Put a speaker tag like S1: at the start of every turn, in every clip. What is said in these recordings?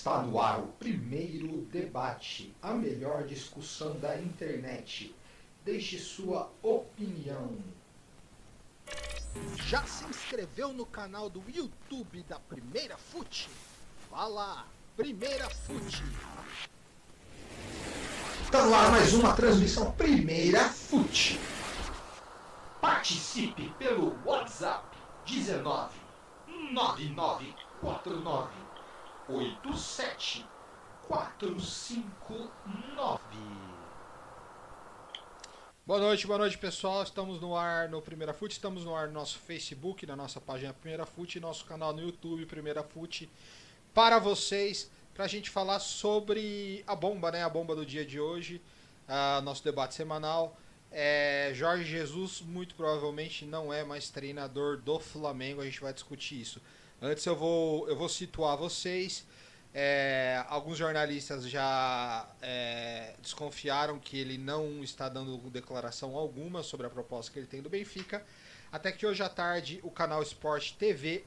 S1: Está no ar o primeiro debate, a melhor discussão da internet. Deixe sua opinião.
S2: Já se inscreveu no canal do YouTube da Primeira Fute? Vá lá, Primeira Fute.
S1: Está no ar mais uma transmissão Primeira Fute. Participe pelo WhatsApp 19 9949 87459.
S2: Boa noite pessoal, estamos no ar no Primeira Fute, estamos no ar no nosso Facebook, na nossa página Primeira Fute, nosso canal no YouTube Primeira Fute, para vocês, para a gente falar sobre a bomba, né? A bomba do dia de hoje, nosso debate semanal. Jorge Jesus muito provavelmente não é mais treinador do Flamengo, a gente vai discutir isso. Antes eu vou situar vocês. Alguns jornalistas já desconfiaram que ele não está dando declaração alguma sobre a proposta que ele tem do Benfica, até que hoje à tarde o canal Sport TV,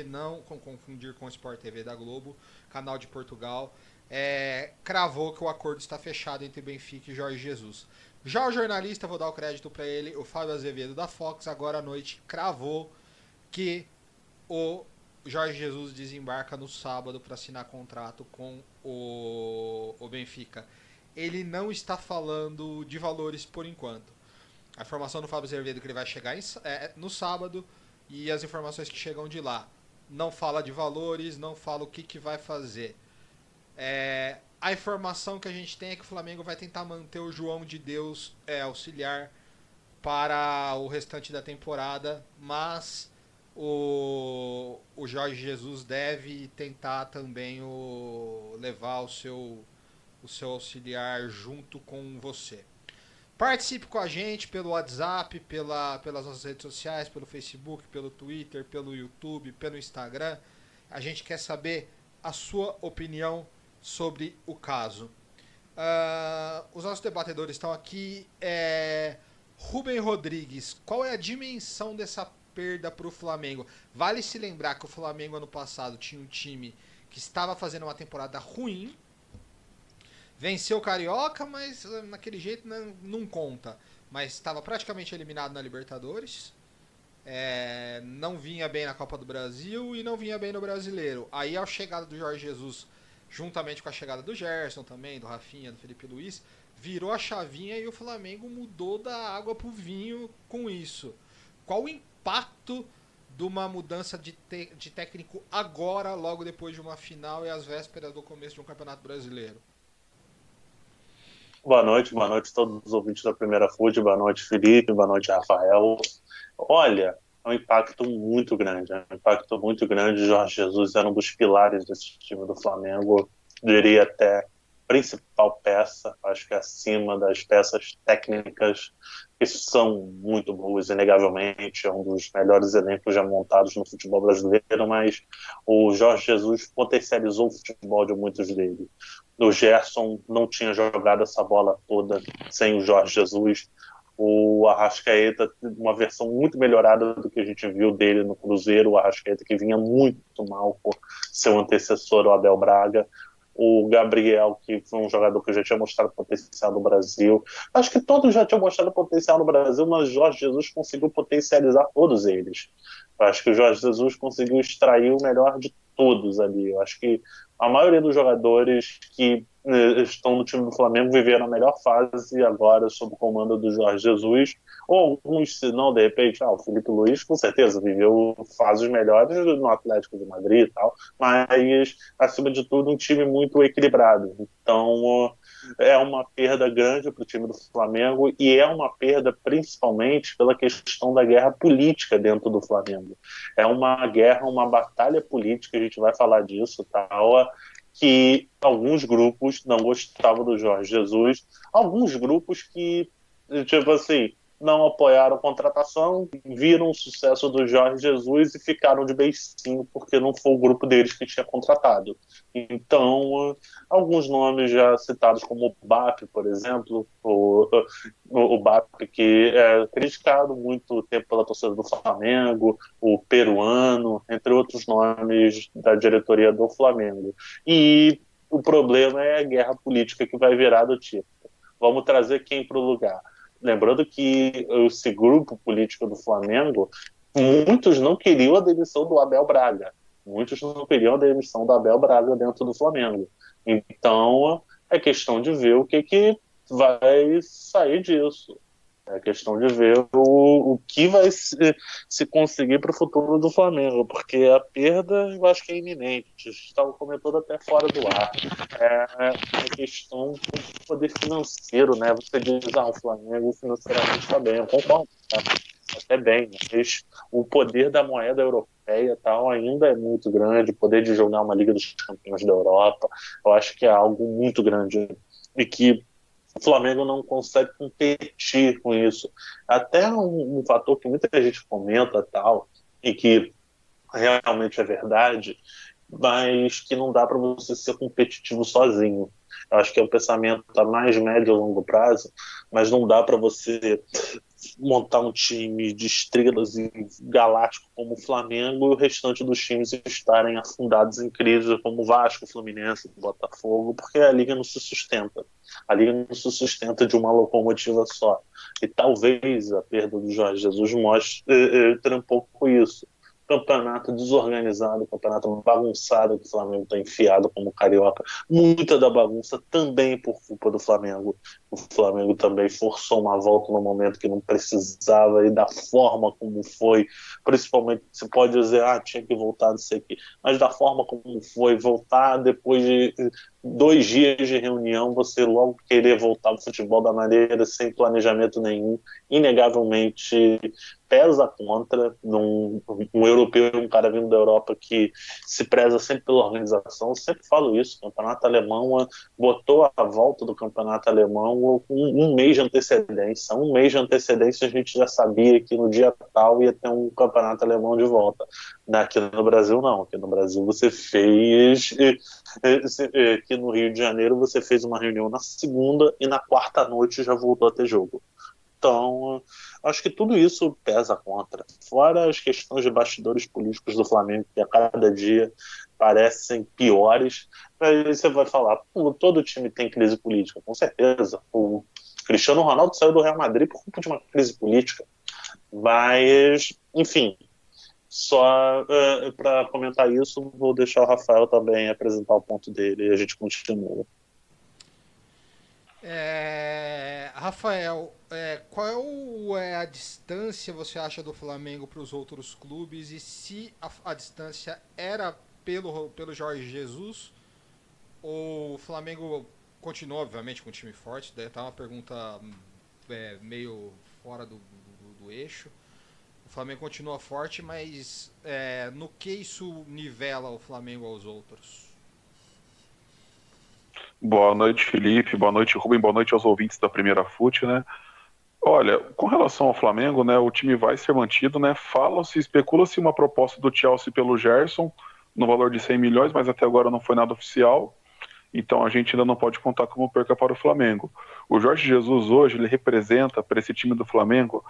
S2: não confundir com Sport TV da Globo, canal de Portugal, cravou que o acordo está fechado entre Benfica e Jorge Jesus. Já o jornalista, vou dar o crédito para ele, o Fábio Azevedo da Fox, agora à noite cravou que o Jorge Jesus desembarca no sábado para assinar contrato com o Benfica. Ele não está falando de valores por enquanto. A informação do Fábio Azevedo é que ele vai chegar no sábado, e as informações que chegam de lá não fala de valores, não fala o que vai fazer. A informação que a gente tem é que o Flamengo vai tentar manter o João de Deus auxiliar para o restante da temporada, mas o Jorge Jesus deve tentar também levar o seu auxiliar junto com você. Participe com a gente pelo WhatsApp, pelas nossas redes sociais, pelo Facebook, pelo Twitter, pelo YouTube, pelo Instagram. A gente quer saber a sua opinião sobre o caso. Os nossos debatedores estão aqui. Rubem Rodrigues, qual é a dimensão dessa perda para o Flamengo? Vale se lembrar que o Flamengo ano passado tinha um time que estava fazendo uma temporada ruim, venceu o Carioca, mas naquele jeito não conta, mas estava praticamente eliminado na Libertadores, não vinha bem na Copa do Brasil e não vinha bem no Brasileiro. Aí a chegada do Jorge Jesus, juntamente com a chegada do Gerson também, do Rafinha, do Felipe Luiz, virou a chavinha e o Flamengo mudou da água pro vinho com isso. Qual o impacto de uma mudança de técnico agora, logo depois de uma final e às vésperas do começo de um Campeonato Brasileiro?
S3: Boa noite a todos os ouvintes da Primeira Fute, boa noite Felipe, boa noite Rafael. Olha, é um impacto muito grande, Jorge Jesus era um dos pilares desse time do Flamengo, diria até principal peça, acho que acima das peças técnicas, que são muito boas, inegavelmente, é um dos melhores elencos já montados no futebol brasileiro, mas o Jorge Jesus potencializou o futebol de muitos deles. O Gerson não tinha jogado essa bola toda sem o Jorge Jesus. O Arrascaeta, uma versão muito melhorada do que a gente viu dele no Cruzeiro, o Arrascaeta que vinha muito mal por seu antecessor, o Abel Braga. O Gabriel, que foi um jogador que já tinha mostrado potencial no Brasil. Acho que todos já tinham mostrado potencial no Brasil, mas Jorge Jesus conseguiu potencializar todos eles. Eu acho que o Jorge Jesus conseguiu extrair o melhor de todos ali. Eu acho que a maioria dos jogadores que estão no time do Flamengo viveram a melhor fase agora sob o comando do Jorge Jesus, ou alguns, se não, de repente, o Felipe Luiz com certeza viveu fases melhores no Atlético de Madrid e tal, mas acima de tudo um time muito equilibrado. Então é uma perda grande para o time do Flamengo, e é uma perda principalmente pela questão da guerra política dentro do Flamengo. É uma guerra, uma batalha política, a gente vai falar disso, tal, que alguns grupos não gostavam do Jorge Jesus, alguns grupos que, tipo assim, não apoiaram a contratação, viram o sucesso do Jorge Jesus e ficaram de beicinho, porque não foi o grupo deles que tinha contratado. Então, alguns nomes já citados, como o BAP, por exemplo, o BAP, que é criticado muito tempo pela torcida do Flamengo, o peruano, entre outros nomes da diretoria do Flamengo. E o problema é a guerra política que vai virar do tipo: vamos trazer quem para o lugar? Lembrando que esse grupo político do Flamengo, muitos não queriam a demissão do Abel Braga. Muitos não queriam a demissão do Abel Braga dentro do Flamengo. Então, é questão de ver o que vai sair disso. É questão de ver o que vai se conseguir para o futuro do Flamengo, porque a perda eu acho que é iminente. Estava comentando até fora do ar. É uma questão do poder financeiro, né? Você diz, o Flamengo financeiramente está bem, eu concordo, tá? Até bem, mas o poder da moeda europeia tal ainda é muito grande, o poder de jogar uma Liga dos Campeões da Europa, eu acho que é algo muito grande e que o Flamengo não consegue competir com isso. Até um fator que muita gente comenta tal, e que realmente é verdade, mas que não dá para você ser competitivo sozinho. Eu acho que é um pensamento a mais médio e longo prazo, mas não dá para você montar um time de estrelas e galáctico como o Flamengo e o restante dos times estarem afundados em crise como o Vasco, o Fluminense, o Botafogo, porque a liga não se sustenta. A liga não se sustenta de uma locomotiva só. E talvez a perda do Jorge Jesus mostre um pouco isso. Campeonato desorganizado, campeonato bagunçado que o Flamengo está enfiado como carioca. Muita da bagunça também por culpa do Flamengo. O Flamengo também forçou uma volta no momento que não precisava e da forma como foi. Principalmente, você pode dizer, tinha que voltar, não sei o quê. Mas da forma como foi, voltar depois de 2 dias de reunião, você logo querer voltar ao futebol da maneira sem planejamento nenhum, inegavelmente pesa contra um europeu, um cara vindo da Europa que se preza sempre pela organização. Eu sempre falo isso, o campeonato alemão botou a volta do campeonato alemão com um mês de antecedência. Um mês de antecedência a gente já sabia que no dia tal ia ter um campeonato alemão de volta. Aqui no Brasil não, aqui no Brasil você fez, aqui no Rio de Janeiro você fez uma reunião na segunda e na quarta noite já voltou a ter jogo. Então, acho que tudo isso pesa contra. Fora as questões de bastidores políticos do Flamengo, que a cada dia parecem piores. Aí você vai falar, todo time tem crise política, com certeza. O Cristiano Ronaldo saiu do Real Madrid por culpa de uma crise política. Mas, enfim, só para comentar isso, vou deixar o Rafael também apresentar o ponto dele e a gente continua.
S2: Rafael, qual é a distância você acha do Flamengo para os outros clubes e se a distância era pelo Jorge Jesus ou o Flamengo continua, obviamente, com um time forte? Daí tá uma pergunta meio fora do eixo. O Flamengo continua forte, mas no que isso nivela o Flamengo aos outros?
S4: Boa noite, Felipe. Boa noite, Rubem. Boa noite aos ouvintes da Primeira Fute, né? Olha, com relação ao Flamengo, né, o time vai ser mantido, né? Especula-se uma proposta do Chelsea pelo Gerson no valor de 100 milhões, mas até agora não foi nada oficial. Então a gente ainda não pode contar como perca para o Flamengo. O Jorge Jesus hoje, ele representa para esse time do Flamengo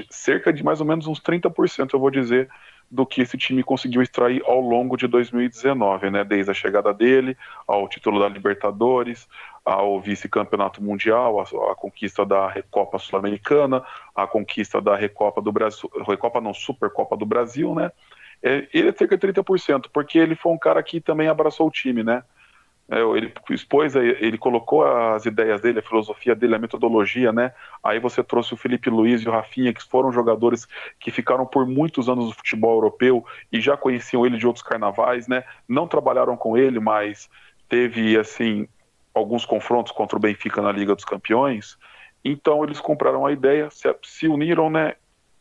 S4: cerca de mais ou menos uns 30%, eu vou dizer, do que esse time conseguiu extrair ao longo de 2019, né? Desde a chegada dele, ao título da Libertadores, ao vice-campeonato mundial, a conquista da Recopa Sul-Americana, a conquista da Recopa do Brasil, Recopa não, Supercopa do Brasil, né? Ele é cerca de 30%, porque ele foi um cara que também abraçou o time, né? Ele expôs, ele colocou as ideias dele, a filosofia dele, a metodologia, né? Aí você trouxe o Felipe Luiz e o Rafinha, que foram jogadores que ficaram por muitos anos no futebol europeu e já conheciam ele de outros carnavais, né? Não trabalharam com ele, mas teve, assim, alguns confrontos contra o Benfica na Liga dos Campeões. Então eles compraram a ideia, se uniram, né?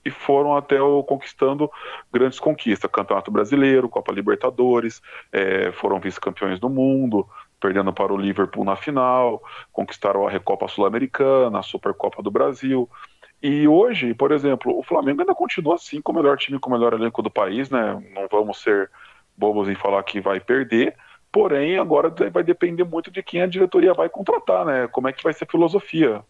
S4: E foram até conquistando grandes conquistas, Campeonato Brasileiro, Copa Libertadores, foram vice-campeões do mundo, perdendo para o Liverpool na final, conquistaram a Recopa Sul-Americana, a Supercopa do Brasil. E hoje, por exemplo, o Flamengo ainda continua assim com o melhor time, com o melhor elenco do país, né? Não vamos ser bobos em falar que vai perder, porém agora vai depender muito de quem a diretoria vai contratar, né? Como é que vai ser a filosofia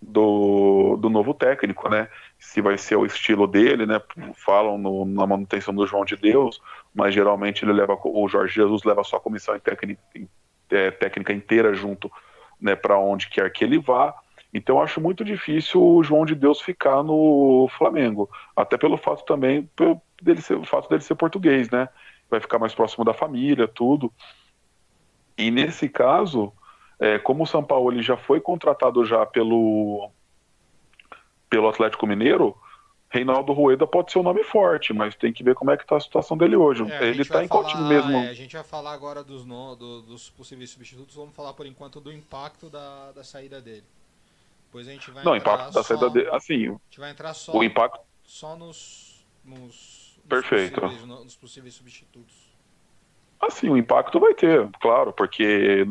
S4: do novo técnico, né? Se vai ser o estilo dele, né? Falam na manutenção do João de Deus, mas geralmente o Jorge Jesus leva só a comissão técnica inteira junto, né? Para onde quer que ele vá. Então eu acho muito difícil o João de Deus ficar no Flamengo, até pelo fato também o fato dele ser português, né? Vai ficar mais próximo da família, tudo. E nesse caso, como o Sampaoli já foi contratado já pelo Atlético Mineiro, Reinaldo Rueda pode ser um nome forte, mas tem que ver como é que tá a situação dele hoje.
S2: A
S4: Ele
S2: gente vai
S4: tá em qual time
S2: falar,
S4: mesmo?
S2: a gente vai falar agora dos possíveis substitutos, vamos falar por enquanto do impacto da saída dele. Depois a gente vai
S4: Não, o
S2: entrar
S4: impacto da saída
S2: só,
S4: dele,
S2: a
S4: assim,
S2: gente vai entrar
S4: o impacto,
S2: só nos
S4: perfeito.
S2: nos possíveis substitutos.
S4: Assim, o impacto vai ter, claro, porque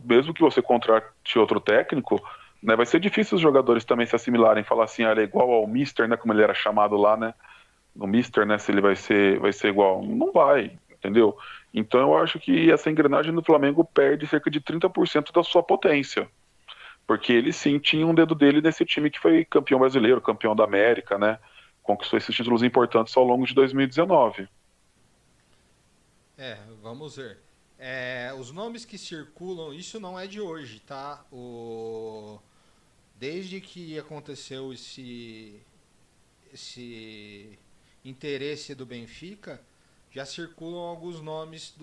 S4: mesmo que você contrate outro técnico, né, vai ser difícil os jogadores também se assimilarem, falar assim, ele é igual ao Mister, né, como ele era chamado lá, né, no Mister, né, se ele vai ser igual. Não vai, entendeu? Então eu acho que essa engrenagem do Flamengo perde cerca de 30% da sua potência. Porque ele sim tinha um dedo dele nesse time que foi campeão brasileiro, campeão da América, né? Conquistou esses títulos importantes ao longo de 2019.
S2: Vamos ver. Os nomes que circulam, isso não é de hoje, tá? Desde que aconteceu esse interesse do Benfica, já circulam alguns nomes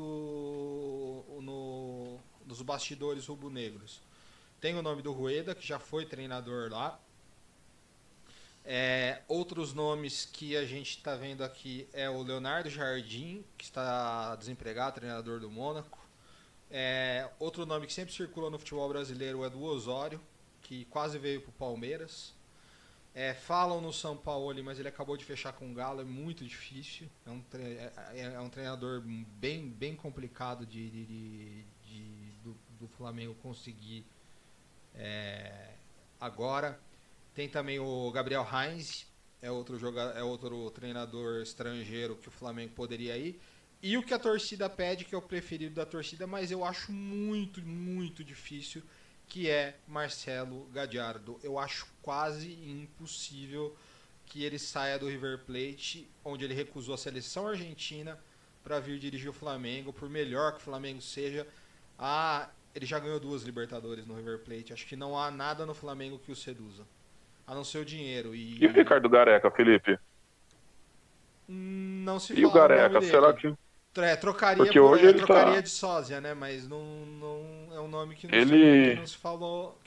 S2: dos bastidores rubro-negros. Tem o nome do Rueda, que já foi treinador lá. Outros nomes que a gente está vendo aqui é o Leonardo Jardim, que está desempregado, treinador do Mônaco. Outro nome que sempre circula no futebol brasileiro é do Osório, que quase veio para o Palmeiras. Falam no São Paulo, mas ele acabou de fechar com o Galo, é muito difícil. É um treinador bem complicado do Flamengo conseguir agora. Tem também o Gabriel Heinz, é outro treinador estrangeiro que o Flamengo poderia ir. E o que a torcida pede, que é o preferido da torcida, mas eu acho muito difícil, que é Marcelo Gallardo. Eu acho quase impossível que ele saia do River Plate, onde ele recusou a seleção argentina para vir dirigir o Flamengo, por melhor que o Flamengo seja. Ele já ganhou 2 Libertadores no River Plate. Acho que não há nada no Flamengo que o seduza, a não ser o dinheiro.
S4: E o Ricardo Gareca, Felipe?
S2: Não se
S4: E o
S2: fala o nome
S4: Gareca, será
S2: dele.
S4: que...
S2: Trocaria,
S4: Porque hoje ele
S2: trocaria
S4: tá...
S2: de sósia, né? Mas não é um nome que
S4: Ele...
S2: não se falou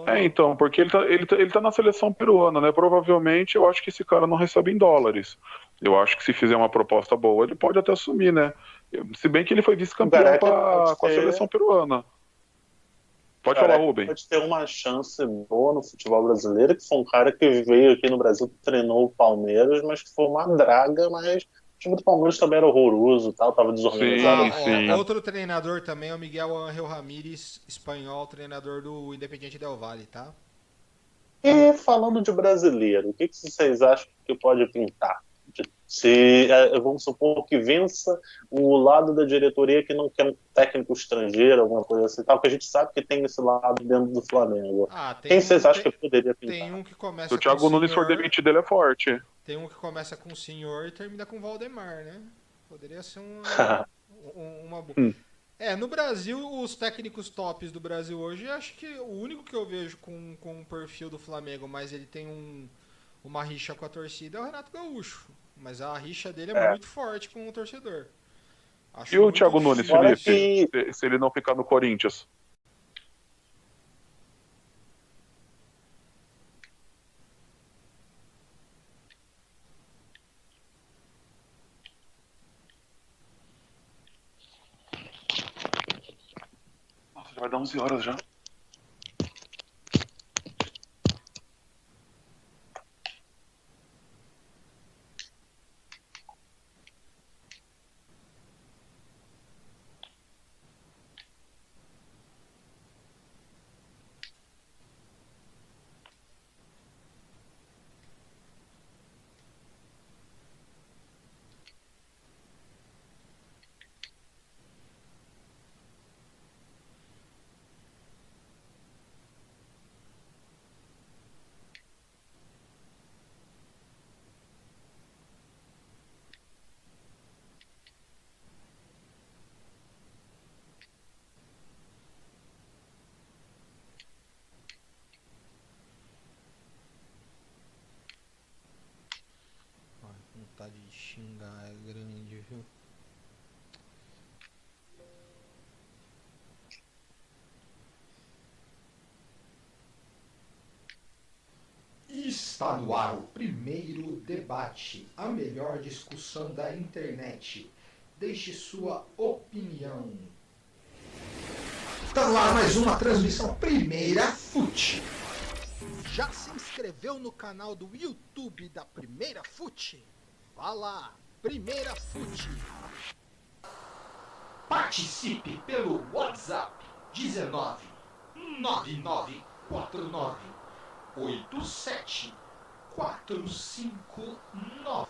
S2: não.
S4: Então, porque ele tá na seleção peruana, né? Provavelmente eu acho que esse cara não recebe em dólares. Eu acho que se fizer uma proposta boa, ele pode até assumir, né? Se bem que ele foi
S3: O
S4: vice-campeão
S3: Gareca pode
S4: com a
S3: ter,
S4: seleção peruana.
S3: o
S4: Pode falar,
S3: Gareca
S4: Rubem.
S3: pode ter uma chance boa no futebol brasileiro, que foi um cara que veio aqui no Brasil, treinou o Palmeiras, mas que foi uma draga, mas o time do Palmeiras também era horroroso, tal, tava desorganizado.
S4: Sim, sim.
S2: Outro treinador também é o Miguel Ángel Ramírez, espanhol, treinador do Independiente Del Valle, tá?
S3: E falando de brasileiro, o que vocês acham que pode pintar? Se vamos supor que vença o lado da diretoria que não quer um técnico estrangeiro, alguma coisa assim, tal, que a gente sabe que tem esse lado dentro do Flamengo. Quem vocês acham que poderia
S2: Tem
S3: pintar?
S2: um que
S4: Se o
S2: começa com
S4: Thiago Nunes for
S2: senhor,
S4: demitido, ele é forte.
S2: tem um que começa com senhor e termina com Valdemar, né? Poderia ser uma boa. No Brasil, os técnicos tops do Brasil hoje, acho que o único que eu vejo com o perfil do Flamengo, mas ele tem uma rixa com a torcida, é o Renato Gaúcho. Mas a rixa dele é muito forte com o torcedor. Acho
S4: E o
S2: muito
S4: Thiago Nunes,
S3: Fora
S4: Felipe?
S3: que
S4: Se ele não ficar no Corinthians. Nossa, já vai dar 11 horas já.
S2: vontade de xingar, é grande, viu?
S1: Está no ar o primeiro debate, a melhor discussão da internet. Deixe sua opinião. Está no ar mais uma transmissão Primeira Fute.
S2: Já se inscreveu no canal do YouTube da Primeira Fute? Vá lá, Primeira Fute.
S1: Participe pelo WhatsApp 19 9949 87459.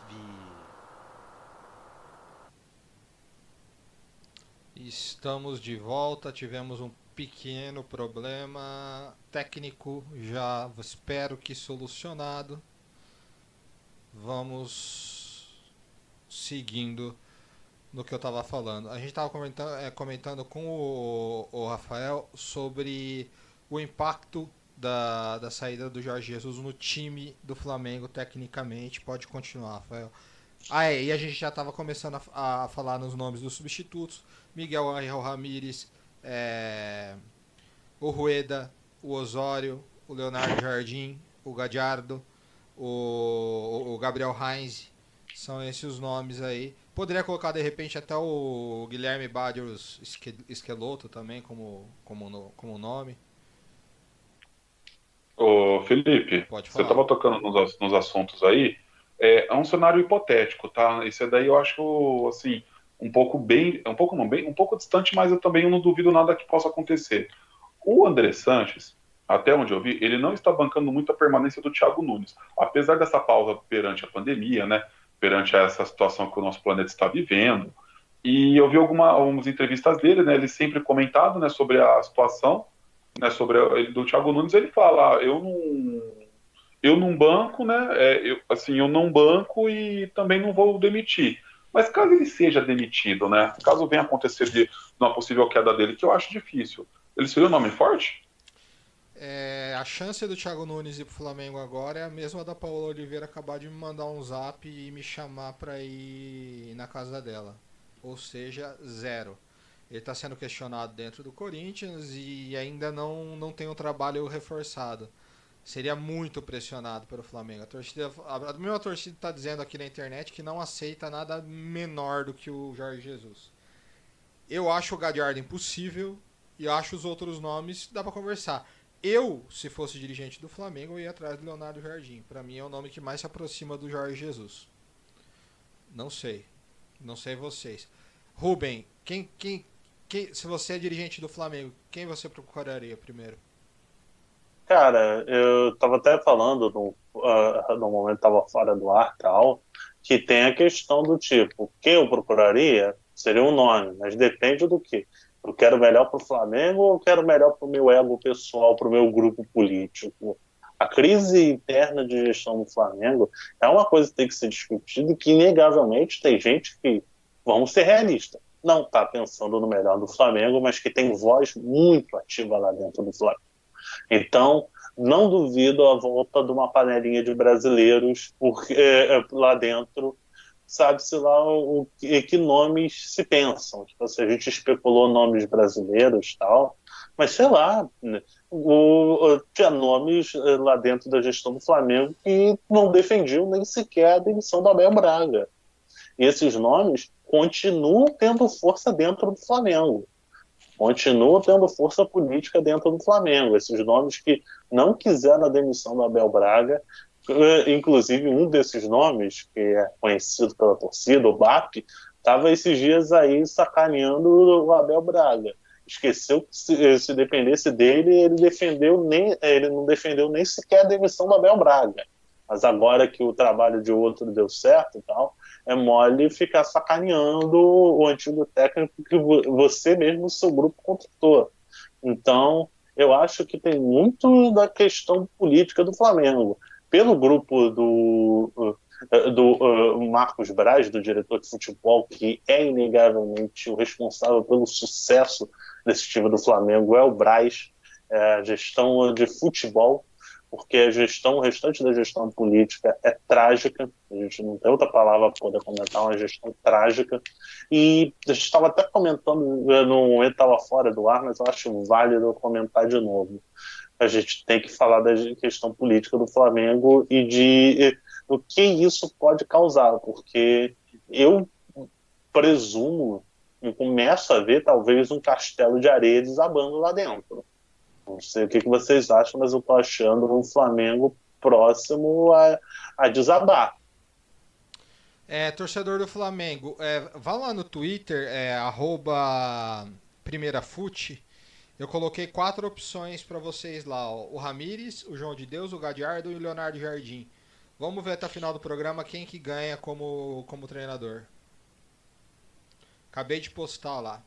S2: Estamos de volta, tivemos um pequeno problema técnico, já espero que solucionado. Vamos seguindo no que eu estava falando. A gente estava comentando com o Rafael sobre o impacto da saída do Jorge Jesus no time do Flamengo tecnicamente. Pode continuar, Rafael. E a gente já estava começando a falar nos nomes dos substitutos. Miguel Ángel Ramírez, o Rueda, o Osório, o Leonardo Jardim, o Gadiardo, o Gabriel Heinz. São esses os nomes aí. Poderia colocar de repente até o Guilherme Barrios Esqueloto também como nome.
S4: Ô, Felipe,
S2: Pode
S4: você
S2: falar.
S4: estava tocando nos assuntos aí. É um cenário hipotético, tá? Esse daí eu acho, assim, um pouco distante, mas eu também não duvido nada que possa acontecer. O André Sanches, até onde eu vi, ele não está bancando muito a permanência do Thiago Nunes. Apesar dessa pausa perante a pandemia, né? Perante essa situação que o nosso planeta está vivendo. E eu vi algumas entrevistas dele, né? Ele sempre comentado, né, sobre a situação, né, do Thiago Nunes. Ele fala, eu não banco, né? Eu não banco e também não vou demitir. Mas caso ele seja demitido, né? Caso venha acontecer de uma possível queda dele, que eu acho difícil, ele seria um nome forte?
S2: A chance do Thiago Nunes ir pro Flamengo agora é a mesma da Paola Oliveira acabar de me mandar um zap e me chamar para ir na casa dela. Ou seja, 0. Ele está sendo questionado dentro do Corinthians e ainda não tem um trabalho reforçado. Seria muito pressionado pelo Flamengo. A minha torcida está dizendo aqui na internet que não aceita nada menor do que o Jorge Jesus. Eu acho o Gadiardo impossível e acho os outros nomes dá para conversar. Eu, se fosse dirigente do Flamengo, eu ia atrás do Leonardo Jardim. Para mim é o nome que mais se aproxima do Jorge Jesus. Não sei vocês. Rubem, se você é dirigente do Flamengo, quem você procuraria primeiro?
S3: Cara, eu tava até falando no momento tava fora do ar e tal, que tem a questão do tipo, quem eu procuraria seria um nome, mas depende do que. Eu quero melhor pro Flamengo ou eu quero melhor pro meu ego pessoal, pro meu grupo político? A crise interna de gestão do Flamengo é uma coisa que tem que ser discutida e que, inegavelmente, tem gente que, vamos ser realistas, não está pensando no melhor do Flamengo, mas que tem voz muito ativa lá dentro do Flamengo. Então, não duvido a volta de uma panelinha de brasileiros lá dentro, sabe-se lá que nomes se pensam. Tipo, assim, a gente especulou nomes brasileiros e tal, mas sei lá, né, tinha nomes lá dentro da gestão do Flamengo que não defendiam nem sequer a demissão do Abel Braga. E esses nomes continuam tendo força dentro do Flamengo. Continuam tendo força política dentro do Flamengo. Esses nomes que não quiseram a demissão do Abel Braga, inclusive um desses nomes, que é conhecido pela torcida, o BAP, estava esses dias aí sacaneando o Abel Braga. Esqueceu que se dependesse dele, ele não defendeu nem sequer a demissão do Abel Braga. Mas agora que o trabalho de outro deu certo e tal, é mole ficar sacaneando o antigo técnico que você mesmo, o seu grupo, contratou. Então, eu acho que tem muito da questão política do Flamengo. Pelo grupo do Marcos Braz, do diretor de futebol, que é inegavelmente o responsável pelo sucesso desse time do Flamengo, é o Braz, a gestão de futebol. porque o restante da gestão política é trágica, a gente não tem outra palavra para poder comentar, uma gestão trágica, e a gente estava até comentando, no momento estava fora do ar, mas eu acho válido eu comentar de novo. A gente tem que falar da questão política do Flamengo e de o que isso pode causar, porque eu presumo e começo a ver talvez um castelo de areia desabando lá dentro. Não sei o que vocês acham, mas eu tô achando um Flamengo próximo a desabar.
S2: Torcedor do Flamengo, vá lá no Twitter, @primeirafute. Eu coloquei 4 opções para vocês lá, ó. O Ramires, o João de Deus, o Gadiardo e o Leonardo Jardim. Vamos ver até o final do programa quem que ganha como treinador. Acabei de postar lá.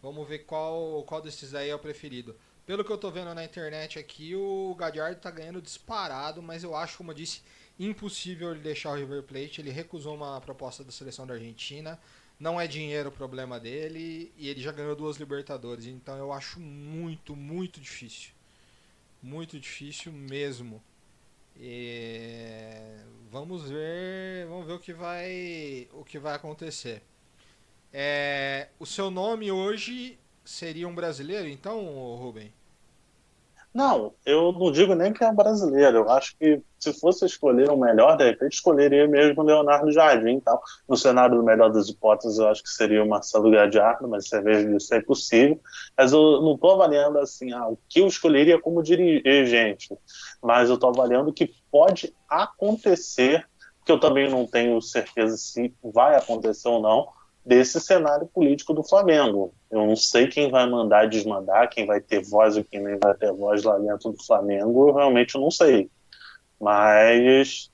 S2: Vamos ver qual desses aí é o preferido. Pelo que eu tô vendo na internet aqui, o Gadiardo tá ganhando disparado, mas eu acho, como eu disse, impossível ele deixar o River Plate. Ele recusou uma proposta da seleção da Argentina. Não é dinheiro o problema dele e ele já ganhou 2 Libertadores. Então eu acho muito, muito difícil. Muito difícil mesmo. Vamos ver o que vai acontecer. O seu nome hoje seria um brasileiro, então, Rubem?
S3: Não, eu não digo nem que é brasileiro. Eu acho que se fosse escolher o melhor, de repente escolheria mesmo o Leonardo Jardim. Tal. No cenário do melhor das hipóteses, eu acho que seria o Marcelo Gadiardo, mas você veja isso é impossível. Mas eu não estou avaliando assim, o que eu escolheria como dirigente, mas eu estou avaliando o que pode acontecer, que eu também não tenho certeza se vai acontecer ou não, desse cenário político do Flamengo. Eu não sei quem vai mandar desmandar, quem vai ter voz ou quem nem vai ter voz lá dentro do Flamengo, eu realmente não sei. Mas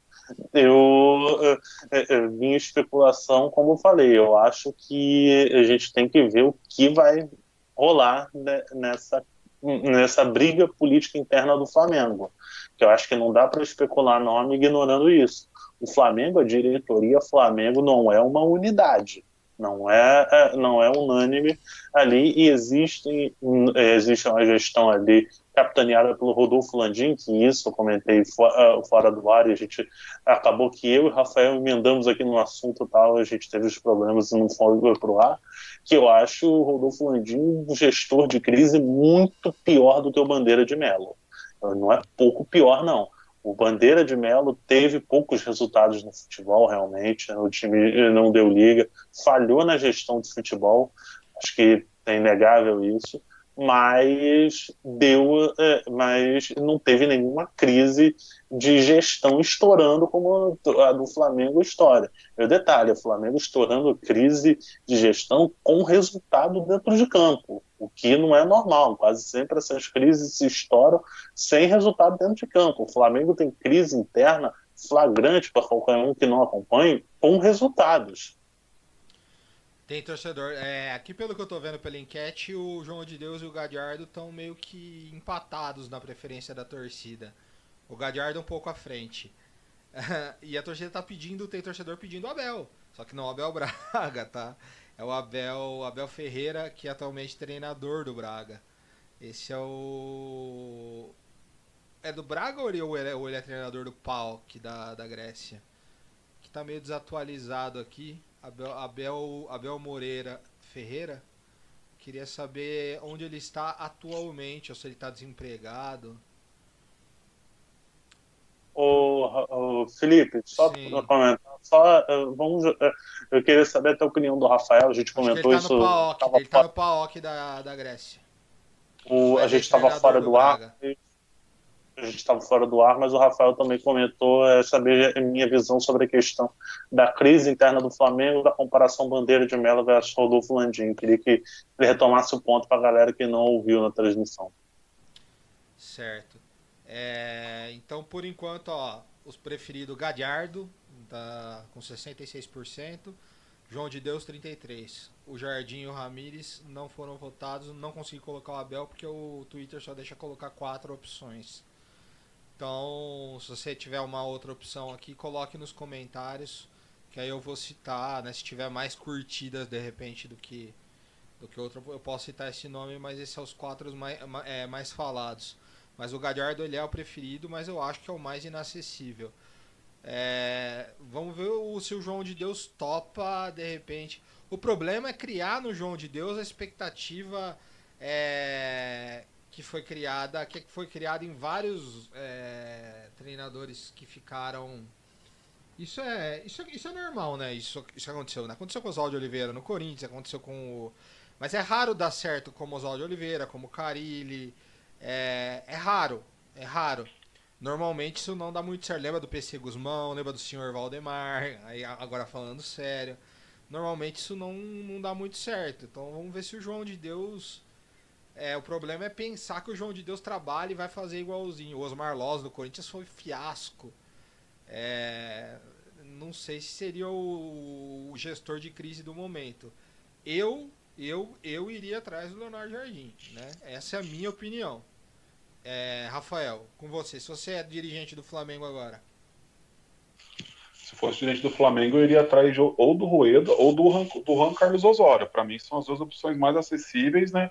S3: minha especulação, como eu falei, eu acho que a gente tem que ver o que vai rolar nessa briga política interna do Flamengo. Que eu acho que não dá para especular nome ignorando isso. O Flamengo, a diretoria Flamengo não é uma unidade. Não é unânime ali e existe uma gestão ali capitaneada pelo Rodolfo Landim, que isso eu comentei fora do ar, e a gente acabou que eu e o Rafael emendamos aqui no assunto tal, a gente teve os problemas e não foi pro ar, que eu acho o Rodolfo Landim um gestor de crise muito pior do que o Bandeira de Mello. Não é pouco pior, não. O Bandeira de Mello teve poucos resultados no futebol, realmente. O time não deu liga, falhou na gestão de futebol, acho que é inegável isso, mas não teve nenhuma crise de gestão estourando como a do Flamengo estoura. E o detalhe, o Flamengo estourando crise de gestão com resultado dentro de campo, o que não é normal. Quase sempre essas crises se estouram sem resultado dentro de campo. O Flamengo tem crise interna flagrante para qualquer um que não acompanhe, com resultados.
S2: Tem torcedor. Aqui, pelo que eu tô vendo pela enquete, o João de Deus e o Gadiardo estão meio que empatados na preferência da torcida. O Gadiardo um pouco à frente. E a torcida tá pedindo, tem torcedor pedindo o Abel. Só que não o Abel Braga, tá? É o Abel Ferreira, que é atualmente treinador do Braga. Esse é o. É do Braga ou ele é treinador do PAOK da Grécia? Que tá meio desatualizado aqui. Abel Moreira Ferreira. Queria saber onde ele está atualmente, ou se ele está desempregado.
S3: O Felipe, só para
S2: Sim.
S3: comentar, eu queria saber até a opinião do Rafael, a gente
S2: Acho que ele
S3: comentou
S2: tá no
S3: isso,
S2: PAOK. Ele tá no PAOK da Grécia.
S3: a
S2: Mas
S3: gente estava
S2: ex-treinador
S3: fora
S2: do
S3: do ar,
S2: Braga.
S3: mas o Rafael também comentou saber a minha visão sobre a questão da crise interna do Flamengo, da comparação Bandeira de Mello versus Rodolfo Landim. Queria que ele retomasse o ponto para a galera que não ouviu na transmissão.
S2: Certo. Então, por enquanto, ó, os preferidos Gadiardo, tá com 66%. João de Deus, 33%. O Jardim e o Ramires não foram votados. Não consegui colocar o Abel porque o Twitter só deixa colocar 4 opções. Então, se você tiver uma outra opção aqui, coloque nos comentários, que aí eu vou citar, né? Se tiver mais curtidas de repente do que outro, eu posso citar esse nome, mas esses são os 4 mais falados. Mas o Galhardo ele é o preferido, mas eu acho que é o mais inacessível. Vamos ver se o João de Deus topa de repente. O problema é criar no João de Deus a expectativa que foi criada em vários treinadores que ficaram. Isso é normal, né? Isso aconteceu, né? Aconteceu com o Oswaldo Oliveira no Corinthians, aconteceu com o. Mas é raro dar certo como o Oswaldo Oliveira, como o Carille. É raro, é raro. Normalmente isso não dá muito certo. Lembra do PC Guzmão, lembra do senhor Valdemar, aí agora falando sério. Normalmente isso não dá muito certo. Então vamos ver se o João de Deus. O problema é pensar que o João de Deus trabalha e vai fazer igualzinho. O Osmar Loz do Corinthians foi fiasco. Não sei se seria o gestor de crise do momento. Eu iria atrás do Leonardo Jardim, né? Essa é a minha opinião. Rafael, com você. Se você é dirigente do Flamengo agora.
S4: Se fosse dirigente do Flamengo, eu iria atrás ou do Rueda ou do Juan Carlos Osório. Para mim, são as duas opções mais acessíveis, né,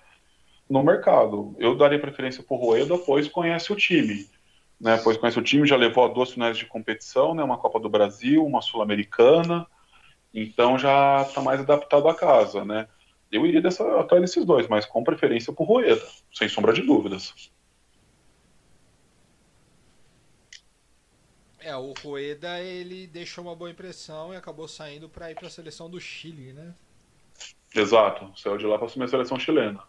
S4: no mercado. Eu daria preferência para o Rueda, pois conhece o time. Né, pois conhece o time, já levou a 2 finais de competição, né, uma Copa do Brasil, uma Sul-Americana. Então já está mais adaptado à casa. Né. Eu iria atrás desses dois, mas com preferência para o Rueda, sem sombra de dúvidas.
S2: O Rueda ele deixou uma boa impressão e acabou saindo para ir para a seleção do Chile, né?
S4: Exato, saiu de lá para assumir a seleção chilena.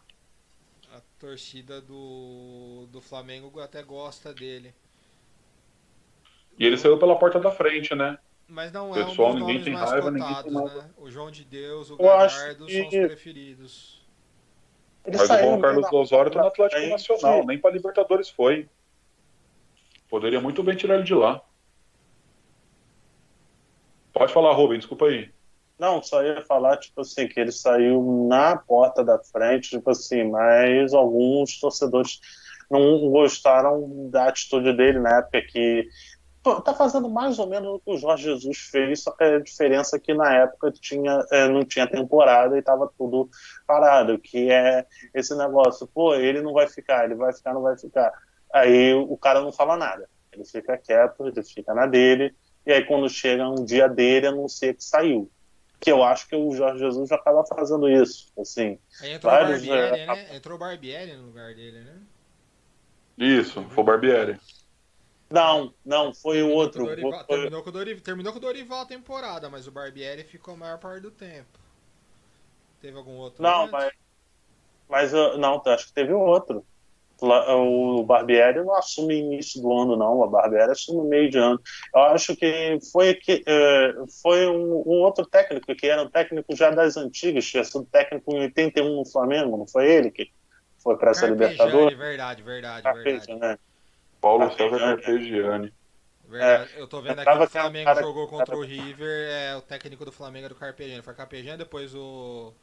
S2: A torcida do Flamengo até gosta dele.
S4: E ele saiu pela porta da frente, né?
S2: Mas não é um
S4: Pessoal,
S2: dos
S4: ninguém
S2: nomes
S4: tem
S2: mais
S4: raiva, ninguém tem
S2: cotados,
S4: nada.
S2: né? O João de Deus, o
S3: Eu acho
S2: Galhardo
S3: que
S2: são os preferidos.
S3: ele
S4: Mas o
S3: saiu
S4: Juan
S3: no meio
S4: Carlos
S3: da
S4: Osório tá no
S3: da
S4: Atlético
S3: frente.
S4: Nacional, nem para Libertadores foi. Poderia muito bem tirar ele de lá. Pode falar, Rubem, desculpa aí.
S3: Não, só ia falar, tipo assim, que ele saiu na porta da frente, tipo assim, mas alguns torcedores não gostaram da atitude dele na época que pô, tá fazendo mais ou menos o que o Jorge Jesus fez, só que a diferença é que na época não tinha temporada e tava tudo parado, que é esse negócio, pô, ele não vai ficar, ele vai ficar, não vai ficar. Aí o cara não fala nada, ele fica quieto, ele fica na dele, e aí quando chega um dia dele, anuncia que saiu. Que eu acho que o Jorge Jesus já acaba fazendo isso, assim,
S2: Aí entrou o
S3: vários...
S2: Barbieri, né? Entrou o Barbieri no lugar dele, né?
S4: Isso, foi o Barbieri.
S3: Não, foi o outro.
S2: Terminou com o Dorival a temporada, mas o Barbieri ficou a maior parte do tempo. Teve algum outro
S3: Não,
S2: antes?
S3: mas não, acho que teve um outro. O Barbieri não assume início do ano, não. O Barbieri assume meio de ano. Eu acho que foi um outro técnico, que era um técnico já das antigas, tinha sido técnico em 81 no Flamengo, não foi ele que foi para essa
S2: Carpegiani,
S3: Libertadores?
S2: verdade.
S3: Né?
S4: Paulo César
S3: Carpegiani.
S4: Carpegiani.
S2: Verdade. Eu tô vendo aqui que
S3: Lembrava
S2: o
S3: que era um
S2: Flamengo
S3: cara
S2: jogou contra o River, o técnico do Flamengo era o Carpegiani. Foi Carpegiani, depois o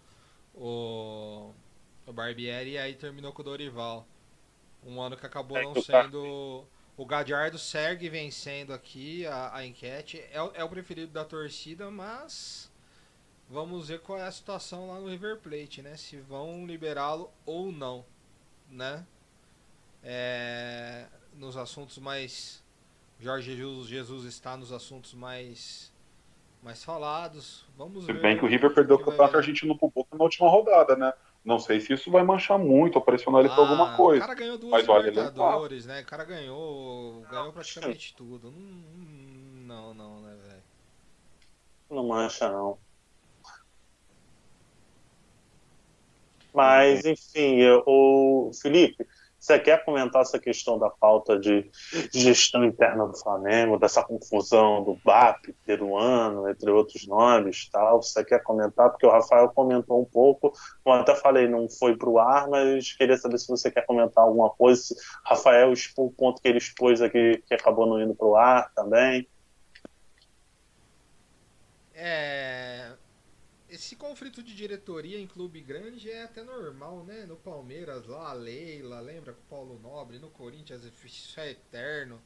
S2: Barbieri e aí terminou com o Dorival. Um ano que acabou não sendo. O Galhardo segue vencendo aqui a enquete. É o preferido da torcida, mas vamos ver qual é a situação lá no River Plate, né? Se vão liberá-lo ou não, né? Nos assuntos mais. Jorge Jesus está nos assuntos mais falados. Vamos
S4: Se
S2: ver.
S4: bem que o River perdeu o campeonato argentino pro Boca na última rodada, né? Não sei se isso vai manchar muito, ou pressionar ele por alguma
S2: O
S4: coisa.
S2: cara ganhou 2
S4: Mas vale lembrar.
S2: Libertadores, né? O cara ganhou praticamente tudo. Não, né, velho?
S3: Não mancha, não. Mas, enfim, o Felipe, você quer comentar essa questão da falta de gestão interna do Flamengo, dessa confusão do BAP peruano, entre outros nomes, tal? Você quer comentar? Porque o Rafael comentou um pouco, eu até falei, não foi para o ar, mas queria saber se você quer comentar alguma coisa. Se Rafael expôs o ponto que ele expôs aqui, que acabou não indo para o ar também.
S2: Esse conflito de diretoria em clube grande é até normal, né? No Palmeiras lá, a Leila, lembra? Com o Paulo Nobre, no Corinthians isso é eterno.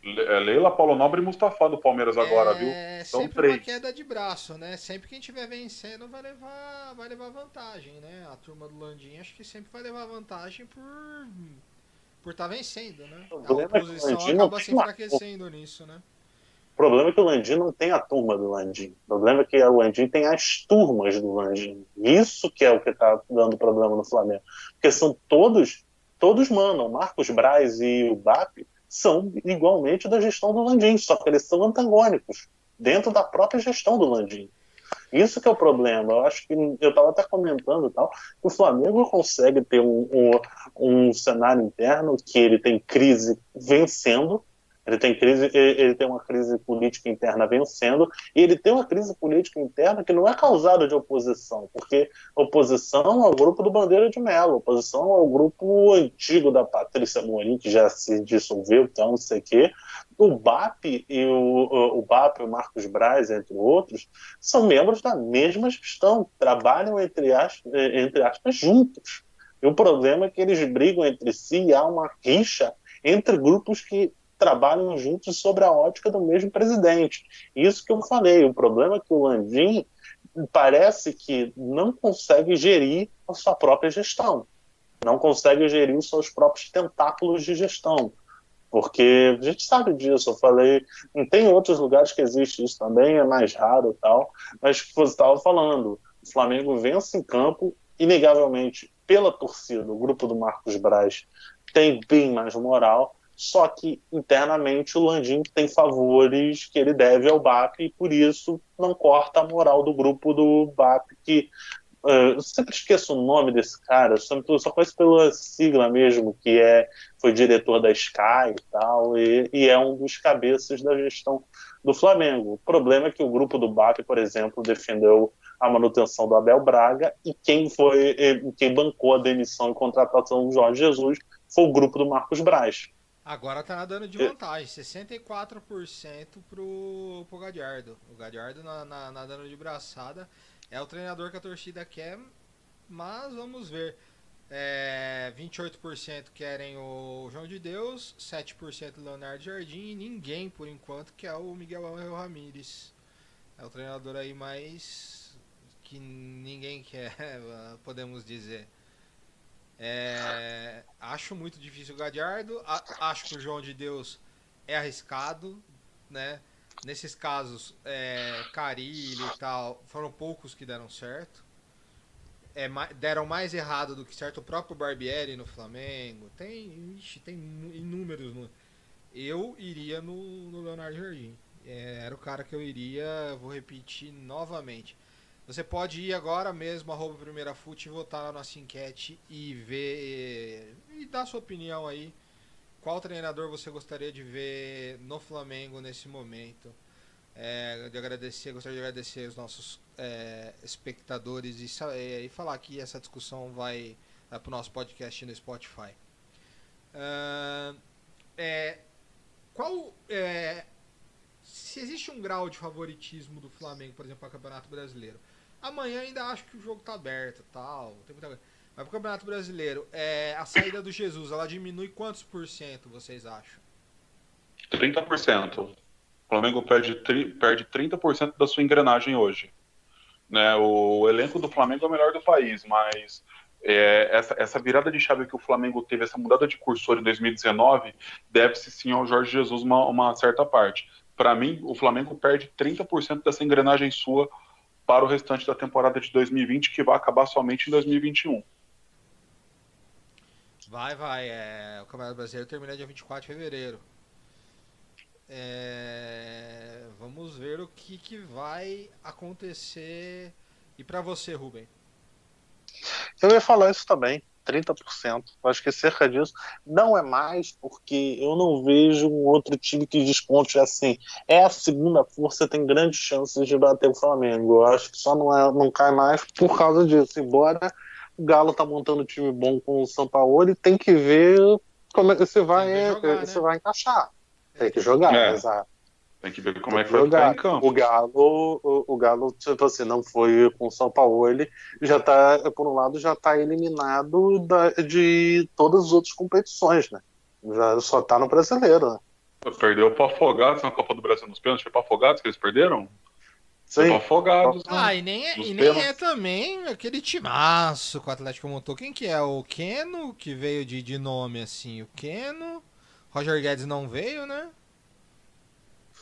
S4: Leila, Paulo Nobre e Mustafa do Palmeiras agora, viu? São
S2: sempre
S4: 3.
S2: uma queda de braço, né? Sempre quem estiver vencendo vai levar vantagem, né? A turma do Landim acho que sempre vai levar vantagem por estar vencendo, né?
S3: O
S2: A
S3: problema é que o
S2: oposição
S3: Landim não
S2: acaba se
S3: tem uma
S2: enfraquecendo nisso, né?
S3: O problema é que o Landim não tem a turma do Landim. O problema é que o Landim tem as turmas do Landim. Isso que é o que está dando problema no Flamengo. Porque são todos mandam. Marcos Braz e o BAP são igualmente da gestão do Landim, só que eles são antagônicos dentro da própria gestão do Landim. Isso que é o problema. Eu acho que eu estava até comentando tal, que o Flamengo consegue ter um cenário interno que ele tem crise vencendo. Ele tem uma crise política interna vencendo, e ele tem uma crise política interna que não é causada de oposição, porque oposição ao grupo do Bandeira de Mello, oposição ao grupo antigo da Patrícia Morim, que já se dissolveu, então não sei o quê. O BAP e o BAP e o Marcos Braz, entre outros, são membros da mesma gestão, trabalham entre aspas juntos. E o problema é que eles brigam entre si e há uma rixa entre grupos que trabalham juntos sobre a ótica do mesmo presidente. Isso que eu falei, o problema é que o Landim parece que não consegue gerir a sua própria gestão, não consegue gerir os seus próprios tentáculos de gestão, porque a gente sabe disso, eu falei, tem outros lugares que existe isso também, é mais raro e tal, mas que você estava falando, o Flamengo vence em campo, inegavelmente, pela torcida, o grupo do Marcos Braz tem bem mais moral, só que internamente o Landim tem favores que ele deve ao BAP e por isso não corta a moral do grupo do BAP, que eu sempre esqueço o nome desse cara, só conheço pela sigla mesmo, foi diretor da Sky e tal, e é um dos cabeças da gestão do Flamengo. O problema é que o grupo do BAP, por exemplo, defendeu a manutenção do Abel Braga e quem bancou a demissão e contratação do Jorge Jesus foi o grupo do Marcos Braz.
S2: Agora tá nadando de vantagem, 64% pro Gadiardo. O Gadiardo nadando de braçada. É o treinador que a torcida quer, mas vamos ver. 28% querem o João de Deus, 7% Leonardo Jardim e ninguém, por enquanto, que é o Miguel Ángel Ramírez. É o treinador aí mais que ninguém quer, podemos dizer. Acho muito difícil o Gadiardo. Acho que o João de Deus é arriscado, né? Nesses casos, Carille e tal, foram poucos que deram certo. Deram mais errado do que certo. O próprio Barbieri no Flamengo. Tem inúmeros. Eu iria no Leonardo Jardim. Era o cara que eu iria. Vou repetir novamente. Você pode ir agora mesmo, @primeirafute, e votar na nossa enquete e ver e dar sua opinião aí. Qual treinador você gostaria de ver no Flamengo nesse momento? Gostaria de agradecer os nossos espectadores e falar que essa discussão vai para o nosso podcast no Spotify. Se existe um grau de favoritismo do Flamengo, por exemplo, para o Campeonato Brasileiro, amanhã ainda acho que o jogo tá aberto, tal, tem muita coisa. Mas pro Campeonato Brasileiro, a saída do Jesus, ela diminui quantos por cento, vocês acham?
S4: 30%. O Flamengo perde 30% da sua engrenagem hoje. Né? O elenco do Flamengo é o melhor do país, mas essa virada de chave que o Flamengo teve, essa mudada de cursor em 2019, deve-se sim ao Jorge Jesus uma certa parte. Para mim, o Flamengo perde 30% dessa engrenagem sua para o restante da temporada de 2020, que vai acabar somente em 2021.
S2: Vai. O Campeonato Brasileiro termina dia 24 de fevereiro. Vamos ver o que vai acontecer. E para você, Rubem?
S3: Eu ia falar isso também, 30%. Eu acho que cerca disso não é mais, porque eu não vejo um outro time que desponte assim. É a segunda força, tem grandes chances de bater o Flamengo. Eu acho que só não cai mais por causa disso. Embora o Galo tá montando um time bom com o Sampaoli, e tem que ver como é que você vai encaixar. Tem que jogar, exato.
S4: Tem que ver como é que vai ficar em campo.
S3: O Galo, tipo assim, não foi com o São Paulo, ele já tá, por um lado, já tá eliminado de todas as outras competições, né? Já só tá no Brasileiro, né?
S4: Perdeu para Afogados na Copa do Brasil nos pênaltis. Foi para Afogados que eles perderam? Estão
S3: Sim.
S4: afogados, né?
S2: E nem,
S4: Nos
S2: e nem
S4: pênaltis.
S2: é também aquele timaço que o Atlético montou. Quem que é? O Keno, que veio de nome assim. O Keno. Roger Guedes não veio, né?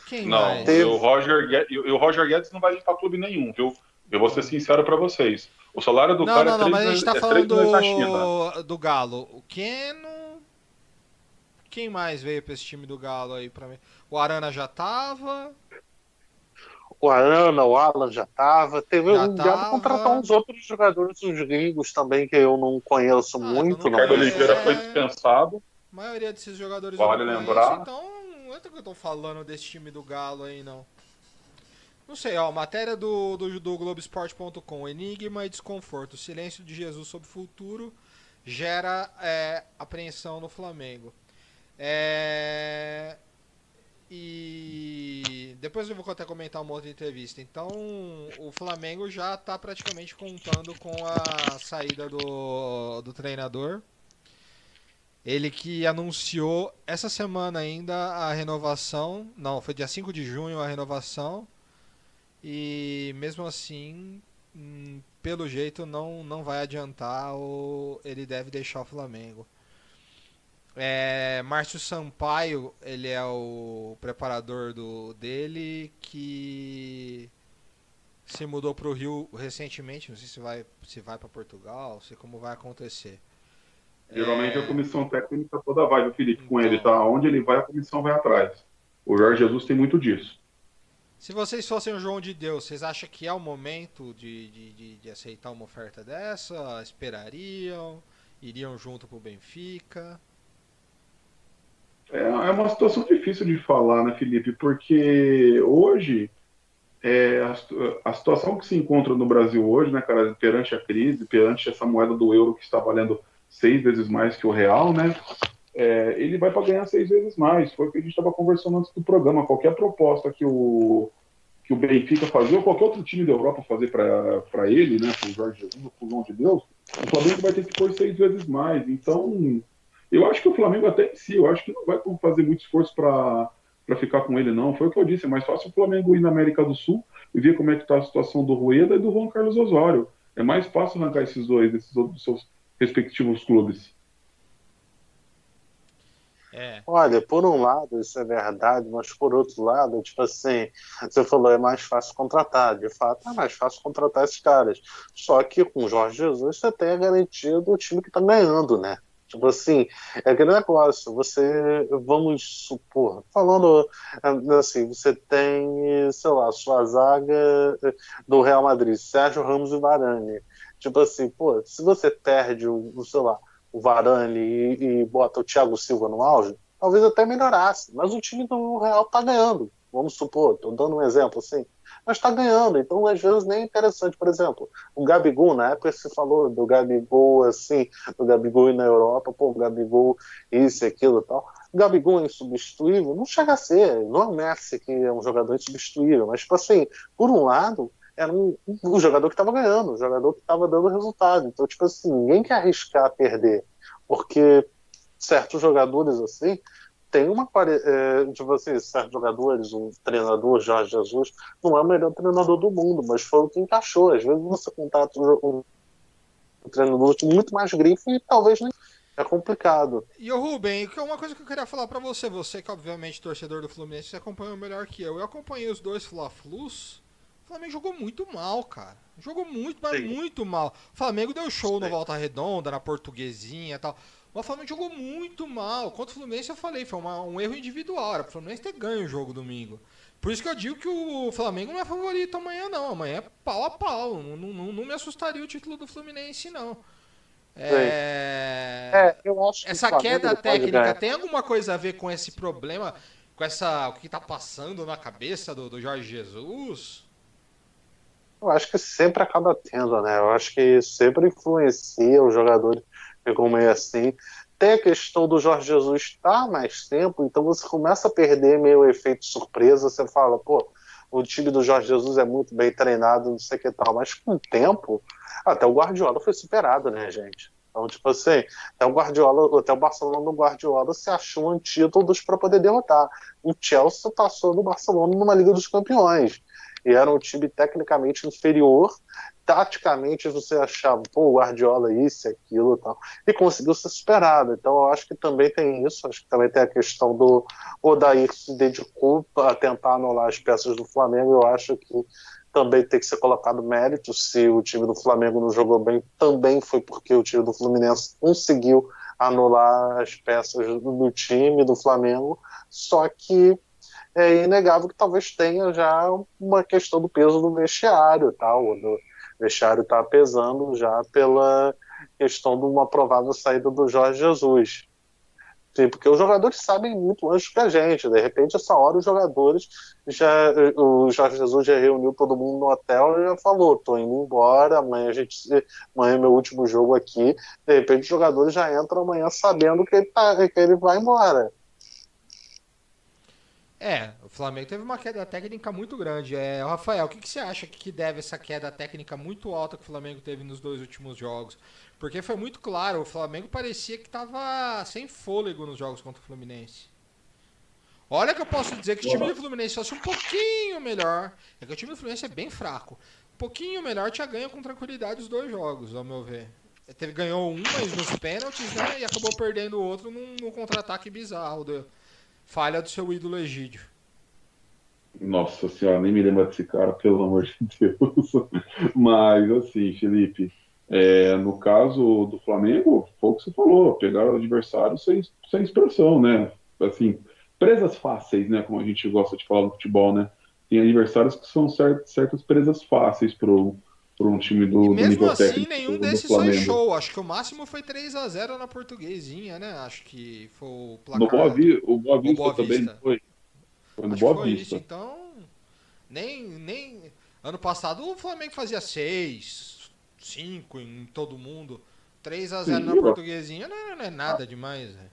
S2: Quem
S4: Não,
S2: mais?
S3: Teve.
S4: o Roger Guedes não vai limpar clube nenhum, viu? Eu vou ser sincero pra vocês. O salário do
S2: Não,
S4: cara
S2: não, não, mas a gente tá
S4: é 3
S2: falando
S4: milhões na China.
S2: do Galo. O Keno. Quem mais veio pra esse time do Galo aí pra mim? O Arana já tava.
S3: O Arana, o Alan já tava.
S2: Já
S3: O Galo contratou
S2: tava.
S3: uns outros jogadores, uns gringos também, que eu não conheço
S2: Que eu
S3: muito,
S2: não
S3: não.
S4: Ricardo
S2: conheço.
S4: Oliveira foi dispensado,
S2: A maioria desses jogadores eu não
S4: vale
S2: conheço,
S4: lembrar.
S2: então não é que eu tô falando desse time do Galo aí, não. Não sei, ó, matéria do Globoesporte.com. Enigma e desconforto. Silêncio de Jesus sobre o futuro gera apreensão no Flamengo. E depois eu vou até comentar uma outra entrevista. Então, o Flamengo já está praticamente contando com a saída do treinador. Ele que anunciou essa semana ainda a renovação. Não, foi dia 5 de junho a renovação. E mesmo assim, pelo jeito, não vai adiantar ou ele deve deixar o Flamengo. Márcio Sampaio, ele é o preparador dele, que se mudou para o Rio recentemente. Não sei se vai para Portugal, não sei como vai acontecer.
S4: Geralmente a comissão técnica toda vai, viu, Felipe, com ele,
S2: Então,
S4: tá? Onde ele vai, a comissão vai atrás. O Jorge Jesus tem muito disso.
S2: se vocês fossem o João de Deus, vocês acham que é o momento de aceitar uma oferta dessa? Esperariam? Iriam junto pro Benfica?
S4: É uma situação difícil de falar, né, Felipe? Porque hoje, a situação que se encontra no Brasil hoje, né, cara, perante a crise, perante essa moeda do euro que está valendo 6 vezes mais que o real, né? Ele vai para ganhar 6 vezes mais. Foi o que a gente estava conversando antes do programa. Qualquer proposta que o Benfica fazer, ou qualquer outro time da Europa fazer para ele, né, para o Jorge Jesus, para o João de Deus, o Flamengo vai ter que pôr 6 vezes mais. Então, eu acho que o Flamengo até em si, eu acho que não vai fazer muito esforço para ficar com ele, não. Foi o que eu disse, é mais fácil o Flamengo ir na América do Sul e ver como é que está a situação do Rueda e do Juan Carlos Osório. É mais fácil arrancar esses dois, desses outros seus respectivos clubes.
S3: Olha, por um lado isso é verdade, mas por outro lado, tipo assim, você falou, é mais fácil contratar. De fato, é mais fácil contratar esses caras. Só que com o Jorge Jesus você tem a garantia do time que tá ganhando, né? Tipo assim, é aquele negócio, vamos supor, falando assim, você tem, sei lá, sua zaga do Real Madrid, Sérgio Ramos e Varane. Tipo assim, pô, se você perde sei lá, o Varane e bota o Thiago Silva no auge, talvez até melhorasse. Mas o time do Real tá ganhando. Vamos supor, tô dando um exemplo assim. Mas tá ganhando, então às vezes nem é interessante. Por exemplo, o Gabigol, na época você falou do Gabigol assim, do Gabigol ir na Europa, pô, o Gabigol isso e aquilo e tal. O Gabigol é insubstituível? Não chega a ser. Não é o Messi que é um jogador insubstituível, mas tipo assim, por um lado, era um jogador que estava ganhando, um jogador que estava dando resultado. Então, tipo assim, ninguém quer arriscar perder, porque certos jogadores assim tem tipo assim, certos jogadores, o treinador Jorge Jesus não é o melhor treinador do mundo, mas foi o que encaixou. Às vezes você contrata um treinador com muito mais grife e talvez nem é complicado.
S2: E o Rubem, uma coisa que eu queria falar pra você que obviamente torcedor do Fluminense, você acompanhou melhor que eu. Eu acompanhei os dois Fla-Flus. O Flamengo jogou muito mal, cara. Jogou muito, mas
S3: Sim.
S2: muito mal. O Flamengo deu show no
S3: Sim.
S2: Volta Redonda, na Portuguesinha e tal. Mas o Flamengo jogou muito mal. Contra o Fluminense eu falei, foi um erro individual. Era pro Fluminense ter ganho o jogo domingo. Por isso que eu digo que o Flamengo não é favorito amanhã, não. Amanhã é pau a pau. Não me assustaria o título do Fluminense, não.
S3: Eu acho que
S2: Essa
S3: o Flamengo
S2: queda
S3: pode
S2: técnica
S3: ganhar.
S2: tem alguma coisa a ver com esse problema? Com o que tá passando na cabeça do Jorge Jesus?
S3: Eu acho que sempre acaba tendo, né? Eu acho que sempre influencia os jogadores, ficam meio assim. Tem a questão do Jorge Jesus estar mais tempo, então você começa a perder meio o efeito surpresa, você fala, pô, o time do Jorge Jesus é muito bem treinado, não sei o que tal, mas com o tempo, até o Guardiola foi superado, né, gente? Então, tipo assim, até o Barcelona do Guardiola se achou antídotos para poder derrotar. O Chelsea passou do Barcelona numa Liga dos Campeões. e era um time tecnicamente inferior, taticamente você achava, pô, o Guardiola isso e aquilo e tal, e conseguiu ser superado. Então eu acho que também tem isso, acho que também tem a questão do Odair se dedicou a tentar anular as peças do Flamengo. Eu acho que também tem que ser colocado mérito. Se o time do Flamengo não jogou bem, também foi porque o time do Fluminense conseguiu anular as peças do time do Flamengo, só que é inegável que talvez tenha já uma questão do peso do vestiário, tal. O vestiário está pesando já pela questão de uma provável saída do Jorge Jesus. Sim, porque os jogadores sabem muito antes que a gente. De repente, essa hora, os jogadores já. O Jorge Jesus já reuniu todo mundo no hotel e já falou: tô indo embora, amanhã é meu último jogo aqui. De repente, os jogadores já entram amanhã sabendo que ele vai embora.
S2: O Flamengo teve uma queda técnica muito grande. Rafael, o que você acha que deve essa queda técnica muito alta que o Flamengo teve nos 2 últimos jogos? Porque foi muito claro, o Flamengo parecia que estava sem fôlego nos jogos contra o Fluminense. Olha que eu posso dizer que o time do Fluminense fosse um pouquinho melhor. É que o time do Fluminense é bem fraco. Um pouquinho melhor tinha ganho com tranquilidade os 2 jogos, ao meu ver. Ganhou um, mas nos pênaltis, né? E acabou perdendo o outro num contra-ataque bizarro. Falha do seu ídolo Egídio.
S4: Nossa senhora, nem me lembro desse cara, pelo amor de Deus. Mas, assim, Felipe, no caso do Flamengo, foi o que você falou, pegaram o adversário sem expressão, né? Assim, presas fáceis, né? Como a gente gosta de falar no futebol, né? Tem adversários que são certas presas fáceis para um time
S2: E
S4: do
S2: mesmo
S4: nível
S2: assim,
S4: técnico
S2: nenhum
S4: do
S2: desses foi
S4: Flamengo.
S2: show. Acho que o máximo foi 3-0 na Portuguesinha, né? Acho que foi o
S4: No
S2: placar do
S4: O Boa
S2: o
S4: Vista
S2: Boa
S4: também
S2: Vista.
S4: foi. Foi no
S2: Acho que
S4: Boa
S2: foi isso.
S4: Vista.
S2: Então, nem ano passado o Flamengo fazia 6, 5 em todo mundo. 3-0
S4: Sim,
S2: na Portuguesinha não é nada demais, velho.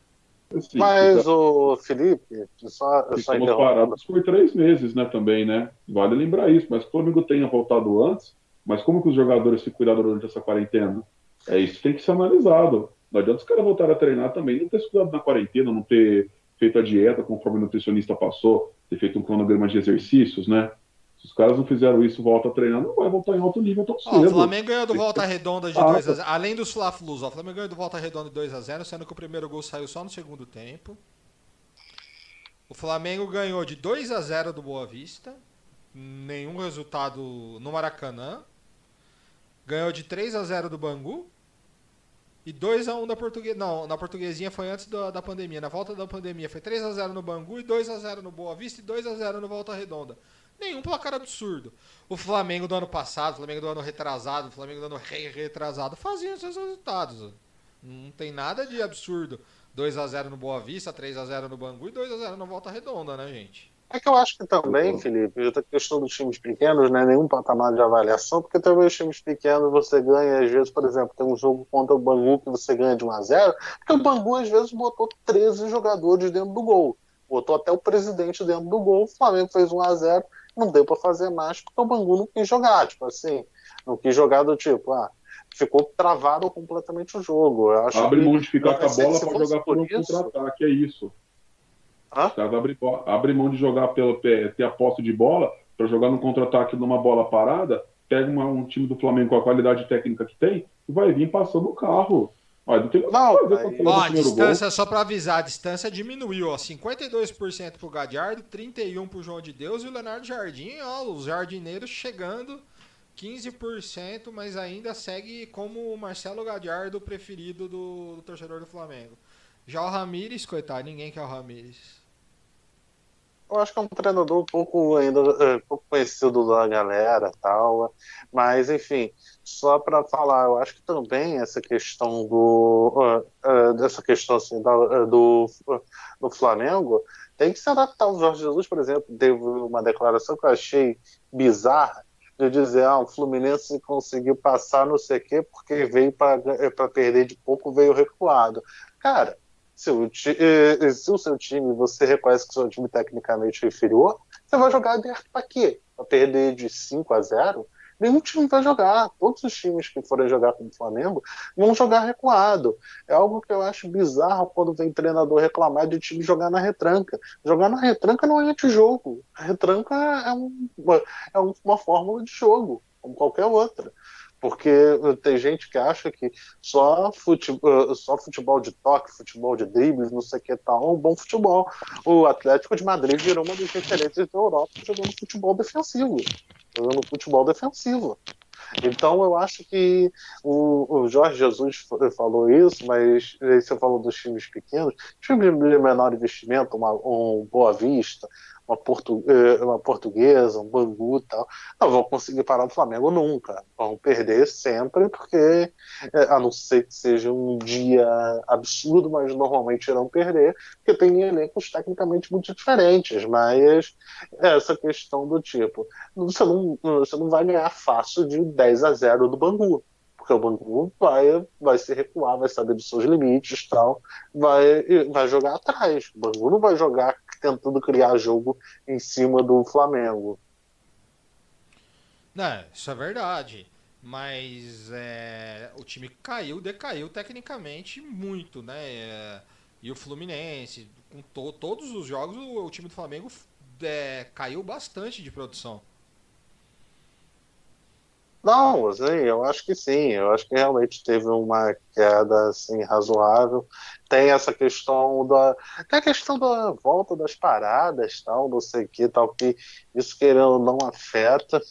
S4: assim,
S3: Mas, o Felipe, só
S4: ficamos
S3: interrompendo.
S4: parados por 3 meses, né, também, né? Vale lembrar isso, mas que o Flamengo tenha voltado antes, mas como que os jogadores se cuidaram durante essa quarentena? Isso que tem que ser analisado. Não adianta os caras voltarem a treinar também, não ter se cuidado na quarentena, não ter feito a dieta conforme o nutricionista passou, ter feito um cronograma de exercícios, né? Se os caras não fizeram isso, volta a treinar, não vai voltar em alto nível tão
S2: Ó, o
S4: cedo.
S2: Flamengo ganhou do
S4: Tem que
S2: Volta
S4: ter
S2: Redonda de
S4: data.
S2: 2-0. Além dos Fla-Flus, o Flamengo ganhou do Volta Redonda de 2-0, sendo que o primeiro gol saiu só no segundo tempo. O Flamengo ganhou de 2-0 do Boa Vista. Nenhum resultado no Maracanã. Ganhou de 3-0 do Bangu. E 2-1 da Portuguesinha. Não, na Portuguesinha foi antes da pandemia. Na volta da pandemia foi 3-0 no Bangu e 2-0 no Boa Vista e 2-0 no Volta Redonda. Nenhum placar absurdo. O Flamengo do ano passado, o Flamengo do ano retrasado, o Flamengo do ano retrasado fazia os seus resultados. Não tem nada de absurdo. 2-0 no Boa Vista, 3-0 no Bangu e 2-0 no Volta Redonda, né, gente?
S3: É que eu acho que também, Felipe, outra questão dos times pequenos, não é nenhum patamar de avaliação, porque também os times pequenos você ganha, às vezes, por exemplo, tem um jogo contra o Bangu que você ganha de 1-0, porque o Bangu, às vezes, botou 13 jogadores dentro do gol. Botou até o presidente dentro do gol, o Flamengo fez 1-0, não deu para fazer mais, porque o Bangu não quis jogar, tipo assim, não quis jogar do tipo, ficou travado completamente o jogo. Eu acho
S4: Abre
S3: que
S4: mão de ficar com a bola
S3: se
S4: para
S3: fosse
S4: jogar por
S3: por
S4: um
S3: isso.
S4: contra-ataque, é isso.
S3: Hã?
S4: Os caras abrem mão de jogar pelo pé, ter a posse de bola, para jogar no contra-ataque numa bola parada, pega um time do Flamengo com a qualidade técnica que tem e vai vir passando o carro. Olha, não tem nada
S3: Não,
S4: a fazer com aquela
S2: Ó,
S4: do
S2: a
S4: primeiro gol.
S2: distância, só pra avisar, a distância diminuiu, ó. 52% pro Gadiardo, 31% pro João de Deus e o Leonardo Jardim, ó, os jardineiros chegando 15%, mas ainda segue como o Marcelo Gadiardo preferido do torcedor do Flamengo. Já o Ramires, coitado, ninguém quer o Ramires.
S3: eu acho que é um treinador um pouco ainda pouco conhecido da galera tal, mas enfim, só para falar, eu acho que também essa questão dessa questão assim, do Flamengo tem que se adaptar. O Jorge Jesus, por exemplo, teve uma declaração que eu achei bizarra de dizer, o Fluminense conseguiu passar não sei o quê porque veio para perder de pouco, veio recuado. Cara, se o seu time, você reconhece que o seu time tecnicamente é inferior, você vai jogar aberto para quê? Para perder de 5-0? Nenhum time vai jogar. Todos os times que forem jogar com o Flamengo vão jogar recuado. É algo que eu acho bizarro quando vem treinador reclamar de time jogar na retranca. Jogar na retranca não é antijogo. A retranca é uma fórmula de jogo, como qualquer outra. Porque tem gente que acha que só futebol de toque, futebol de dribles, não sei o que tal, é um bom futebol. O Atlético de Madrid virou uma das referências da Europa jogando futebol defensivo. Jogando futebol defensivo. Então eu acho que o Jorge Jesus falou isso, mas aí você falou dos times pequenos, times de menor investimento, um Boa Vista, uma Portuguesa, um Bangu e tal, não vão conseguir parar o Flamengo nunca. Vão perder sempre, porque a não ser que seja um dia absurdo, mas normalmente irão perder, porque tem elencos tecnicamente muito diferentes, mas essa questão do tipo, você não vai ganhar fácil de 10-0 do Bangu. Porque o Bangu vai se recuar, vai saber dos seus limites e tal, vai jogar atrás. O Bangu não vai jogar tentando criar jogo em cima do Flamengo.
S2: Não, isso é verdade. Mas o time decaiu tecnicamente muito, né? E o Fluminense, com todos os jogos, o time do Flamengo caiu bastante de produção.
S3: Não, assim, eu acho que sim, eu acho que realmente teve uma queda assim, razoável. Tem a questão da volta das paradas, tal, não sei o que, tal, que isso querendo não afeta,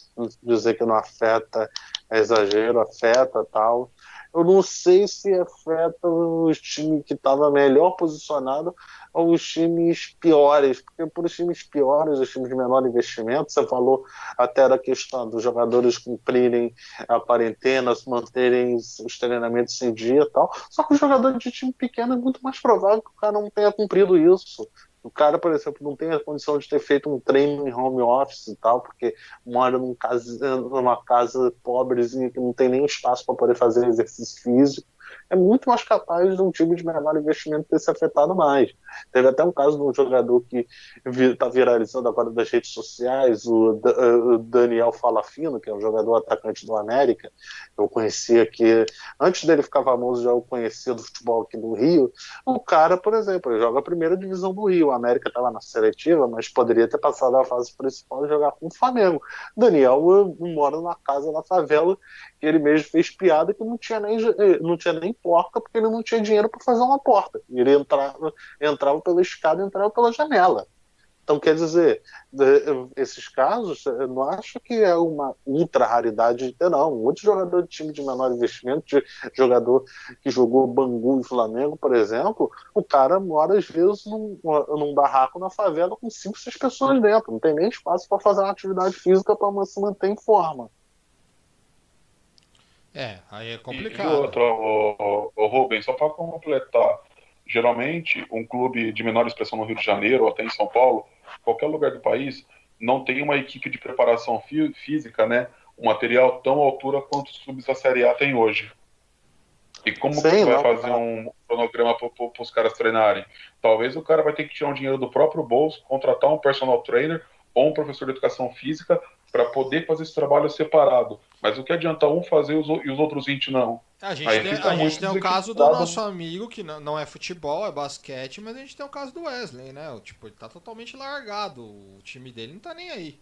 S3: dizer que não afeta é exagero, afeta, tal. Eu não sei se afeta os times que estavam melhor posicionados ou os times piores, porque por os times piores, os times de menor investimento, você falou até da questão dos jogadores cumprirem a quarentena, se manterem os treinamentos em dia e tal. Só que o jogador de time pequeno é muito mais provável que o cara não tenha cumprido isso. O cara, por exemplo, não tem a condição de ter feito um treino em home office e tal, porque mora numa casa pobrezinha que não tem nem espaço para poder fazer exercício físico. É muito mais capaz de um time de menor investimento ter se afetado mais. Teve até um caso de um jogador que está viralizando agora das redes sociais, o Daniel Falafino, que é um jogador atacante do América. Eu conhecia que, antes dele ficar famoso, já o conhecia do futebol aqui do Rio. O cara, por exemplo, ele joga a primeira divisão do Rio. O América estava na seletiva, mas poderia ter passado a fase principal e jogar com o Flamengo. Daniel mora numa casa na favela que ele mesmo fez piada que não tinha nem porta, porque ele não tinha dinheiro para fazer uma porta. Ele entrava pela escada e entrava pela janela. Então, quer dizer, esses casos, eu não acho que é uma ultra raridade de ter, não. Muitos jogadores de time de menor investimento, de jogador que jogou Bangu e Flamengo, por exemplo, o cara mora, às vezes, num barraco na favela com 5, 6 pessoas dentro. Não tem nem espaço para fazer uma atividade física para se manter em forma.
S2: Aí é
S4: E
S2: complicado.
S4: outra, o Rubens, só para completar, geralmente um clube de menor expressão no Rio de Janeiro ou até em São Paulo, qualquer lugar do país, não tem uma equipe de preparação física, né? Um material tão à altura quanto os clubes da Série A têm hoje. E como que
S3: Sim,
S4: vai
S3: não,
S4: fazer um cronograma para os caras treinarem? Talvez o cara vai ter que tirar um dinheiro do próprio bolso, contratar um personal trainer ou um professor de educação física para poder fazer esse trabalho separado. Mas o que adianta um fazer e os outros 20 não? Aí
S2: A
S4: fica
S2: gente
S4: muito
S2: tem o caso do
S4: desequilibrado.
S2: nosso amigo, que não é futebol, é basquete, mas a gente tem o caso do Wesley, né? Tipo, ele tá totalmente largado. O time dele não tá nem aí.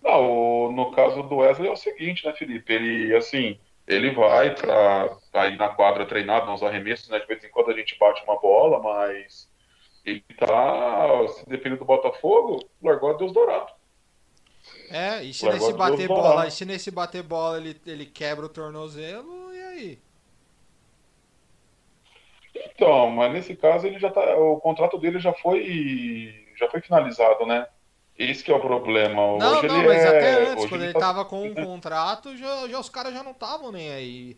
S4: Não, no caso do Wesley é o seguinte, né, Felipe? Ele, assim, ele vai para ir na quadra treinar, nos arremessos, né? De vez em quando a gente bate uma bola, mas ele tá, se depender do Botafogo, largou a Deus dourado.
S2: E se
S4: Largou
S2: nesse
S4: a Deus
S2: bater bola, e
S4: dourado.
S2: se nesse bater bola ele quebra o tornozelo, e aí?
S4: Então, mas nesse caso ele já tá, o contrato dele já foi finalizado, né? Esse que é o problema.
S2: Não,
S4: Hoje
S2: não,
S4: ele
S2: mas até
S4: é,
S2: antes,
S4: hoje
S2: quando
S4: ele
S2: ele
S4: tá,
S2: tava com um
S4: né?
S2: contrato, já os caras já não estavam nem aí.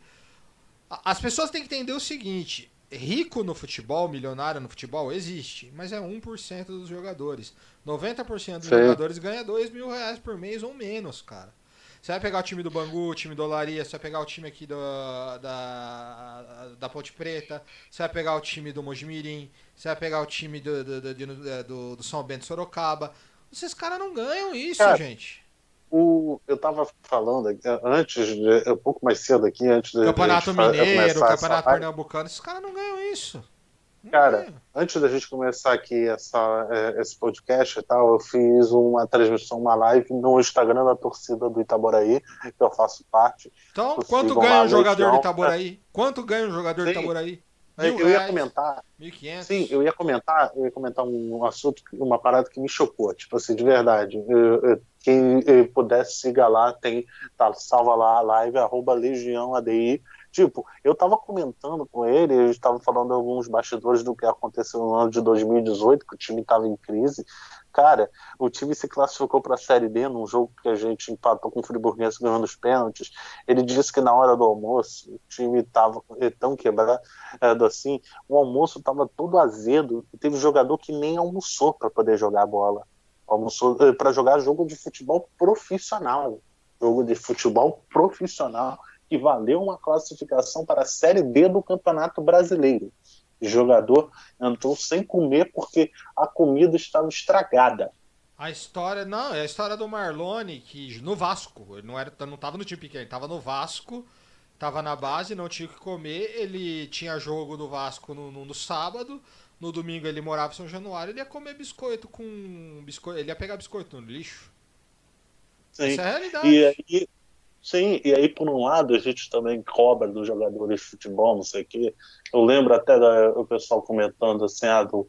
S2: As pessoas têm que entender o seguinte: rico no futebol, milionário no futebol, existe, mas é 1% dos jogadores. 90% dos
S3: sim.
S2: jogadores ganha R$ 2.000 por mês ou menos, cara. Você vai pegar o time do Bangu, o time do Olaria, você vai pegar o time aqui da Ponte Preta, você vai pegar o time do Mojimirim, você vai pegar o time do São Bento Sorocaba. Esses caras não ganham isso,
S3: Cara,
S2: gente.
S3: Eu estava falando antes, um pouco mais cedo aqui, antes de
S2: Campeonato Mineiro,
S3: começar essa
S2: Campeonato
S3: live.
S2: Pernambucano, esses caras não ganham isso. Não
S3: Cara,
S2: ganham.
S3: antes da gente começar aqui esse podcast e tal, eu fiz uma transmissão, uma live no Instagram da torcida do Itaboraí, que eu faço parte.
S2: Então, quanto
S3: Sigam
S2: ganha
S3: lá,
S2: um jogador de
S3: Legião.
S2: Itaboraí? Quanto ganha um jogador de
S3: Sim,
S2: Itaboraí? R$ 1.000,
S3: eu ia comentar. Sim,
S2: R$ 1.500.
S3: eu ia comentar um assunto, uma parada que me chocou, tipo assim, de verdade. Quem pudesse siga lá, tá, salva lá a live, @Legião ADI. Tipo, eu tava comentando com ele, eles estavam falando alguns bastidores do que aconteceu no ano de 2018, que o time tava em crise. Cara, o time se classificou para a Série B num jogo que a gente empatou com o Friburguense ganhando os pênaltis. Ele disse que na hora do almoço o time tava tão quebrado assim, o almoço estava todo azedo. Teve jogador que nem almoçou para poder jogar bola. Almoçou para jogar jogo de futebol profissional. Jogo de futebol profissional que valeu uma classificação para a Série B do Campeonato Brasileiro. O jogador entrou sem comer porque a comida estava estragada.
S2: A história, não, é a história do Marlone, que no Vasco, ele não tava no time pequeno, ele tava no Vasco, tava na base, não tinha o que comer, ele tinha jogo do Vasco no sábado, no domingo ele morava em São Januário, ele ia comer biscoito, ele ia pegar biscoito no lixo.
S3: Sim.
S2: Essa é a
S3: E
S2: realidade.
S3: aí, sim, e aí, por um lado, a gente também cobra dos jogadores de futebol, não sei o quê. Eu lembro até o pessoal comentando assim, do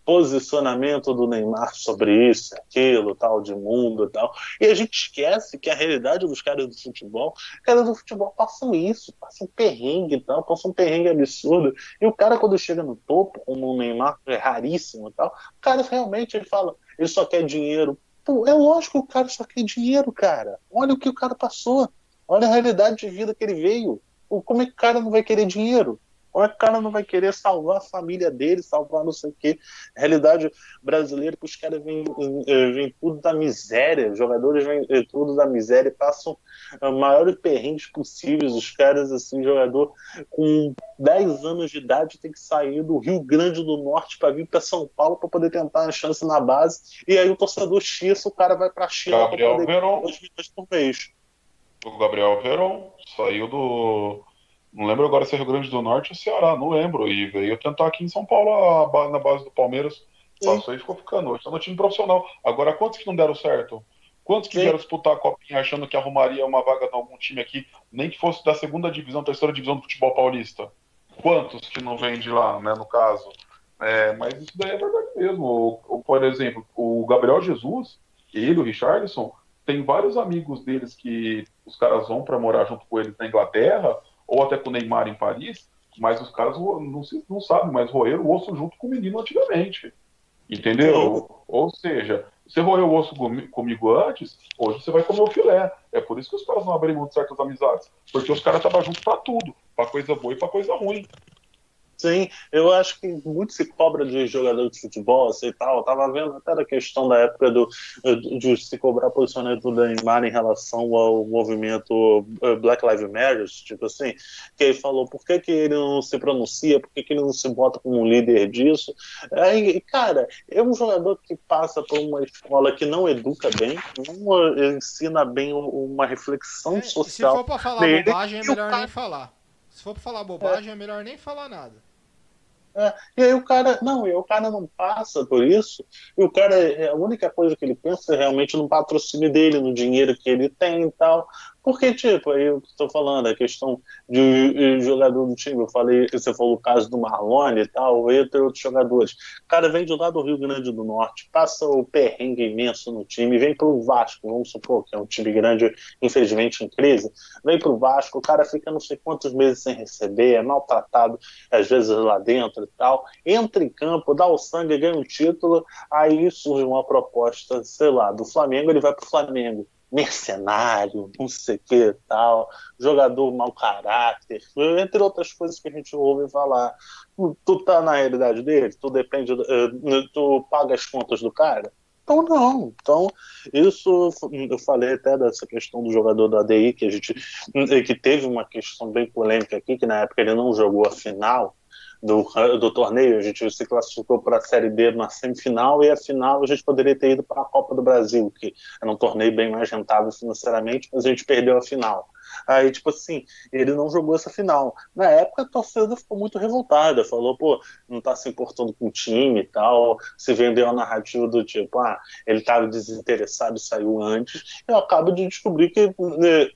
S3: posicionamento do Neymar sobre isso, aquilo, tal, de mundo e tal. E a gente esquece que a realidade dos caras do futebol, os caras do futebol passam isso, passam perrengue e tal, passam um perrengue absurdo. E o cara, quando chega no topo, como o Neymar, é raríssimo e tal, o cara realmente ele fala, ele só quer dinheiro. Pô, é lógico que o cara só quer dinheiro, cara. Olha o que o cara passou. Olha a realidade de vida que ele veio. Como é que o cara não vai querer dinheiro? Como é que o cara não vai querer salvar a família dele, salvar não sei o quê? A realidade brasileira que os caras vêm tudo da miséria. Os jogadores vêm tudo da miséria e passam os maiores perrengues possíveis. Os caras, assim, jogador com 10 anos de idade tem que sair do Rio Grande do Norte para vir para São Paulo para poder tentar a chance na base. E aí o torcedor X, o cara vai para a China para
S4: Gabriel
S3: poder ganhar
S4: Veron,
S3: 2 milhões por mês.
S4: o Gabriel Veron saiu do. Não lembro agora se é Rio Grande do Norte ou Ceará, não lembro. E veio tentar aqui em São Paulo na base do Palmeiras.
S3: Sim,
S4: Passou e ficou ficando. Hoje tá no time profissional. Agora, quantos que não deram certo? Quantos que
S3: sim.
S4: vieram disputar a Copinha achando que arrumaria uma vaga em algum time aqui, nem que fosse da segunda divisão, terceira divisão do futebol paulista? Quantos que não vêm de lá, né, no caso? Mas isso daí é verdade mesmo. Por exemplo, o Gabriel Jesus, ele, o Richarlison, tem vários amigos deles que os caras vão para morar junto com eles na Inglaterra, ou até com o Neymar em Paris, mas os caras não sabem, mas roeram o osso junto com o menino antigamente.
S3: Sim.
S4: Entendeu? Ou seja, você roeu o osso comigo antes, hoje você vai comer o filé. É por isso que os caras não abrem mão de certas amizades. Porque os caras estavam juntos pra tudo. Pra coisa boa e pra coisa ruim.
S3: Sim, eu acho que muito se cobra de jogador de futebol, assim, e tal. Eu tava vendo até da questão da época de se cobrar posicionamento do Neymar em relação ao movimento Black Lives Matter, tipo assim, que ele falou por que ele não se pronuncia, por que ele não se bota como líder disso. Aí, cara, é um jogador que passa por uma escola que não educa bem, não ensina bem uma reflexão
S2: E se for
S3: social
S2: pra falar
S3: nele,
S2: bobagem, é
S3: e o
S2: melhor nem
S3: cara
S2: falar. Se for pra falar bobagem, é melhor nem falar nada.
S3: E aí o cara não passa por isso, e o cara, a única coisa que ele pensa é realmente no patrocínio dele, no dinheiro que ele tem e tal. Porque, tipo, aí eu estou falando, a questão de jogador do time, eu falei, você falou o caso do Marlone e tal, entre outros jogadores. O cara vem de lá do Rio Grande do Norte, passa o perrengue imenso no time, vem pro Vasco, vamos supor que é um time grande, infelizmente em crise, vem pro Vasco, o cara fica não sei quantos meses sem receber, é maltratado às vezes lá dentro e tal, entra em campo, dá o sangue, ganha um título, aí surge uma proposta, sei lá, do Flamengo, ele vai pro Flamengo, mercenário, não sei o que e tal, jogador mau caráter, entre outras coisas que a gente ouve falar. Tu tá na realidade dele? Tu depende, tu paga as contas do cara? Então não. Então, isso eu falei até dessa questão do jogador da ADI, que teve uma questão bem polêmica aqui, que na época ele não jogou a final, do torneio. A gente se classificou para a Série B na semifinal e a final a gente poderia ter ido para a Copa do Brasil, que era um torneio bem mais rentável financeiramente, mas a gente perdeu a final. Aí, tipo assim, ele não jogou essa final. Na época, a torcida ficou muito revoltada, falou, pô, não tá se importando com o time e tal, se vendeu a narrativa do tipo, ele estava desinteressado e saiu antes. Eu acabo de descobrir que,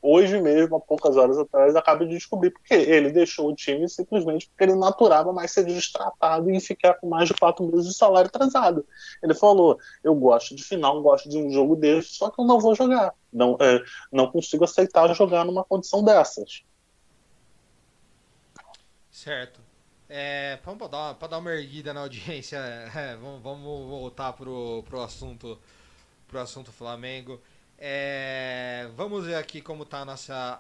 S3: hoje mesmo, há poucas horas atrás, acabo de descobrir porque ele deixou o time simplesmente porque ele não aturava mais ser destratado e ficar com mais de 4 meses de salário atrasado. Ele falou, eu gosto de final, gosto de um jogo desse, só que eu não vou jogar. Não consigo aceitar jogar numa condição dessas.
S2: Certo. Vamos dar uma erguida na audiência. Vamos voltar pro assunto Flamengo. Vamos ver aqui como está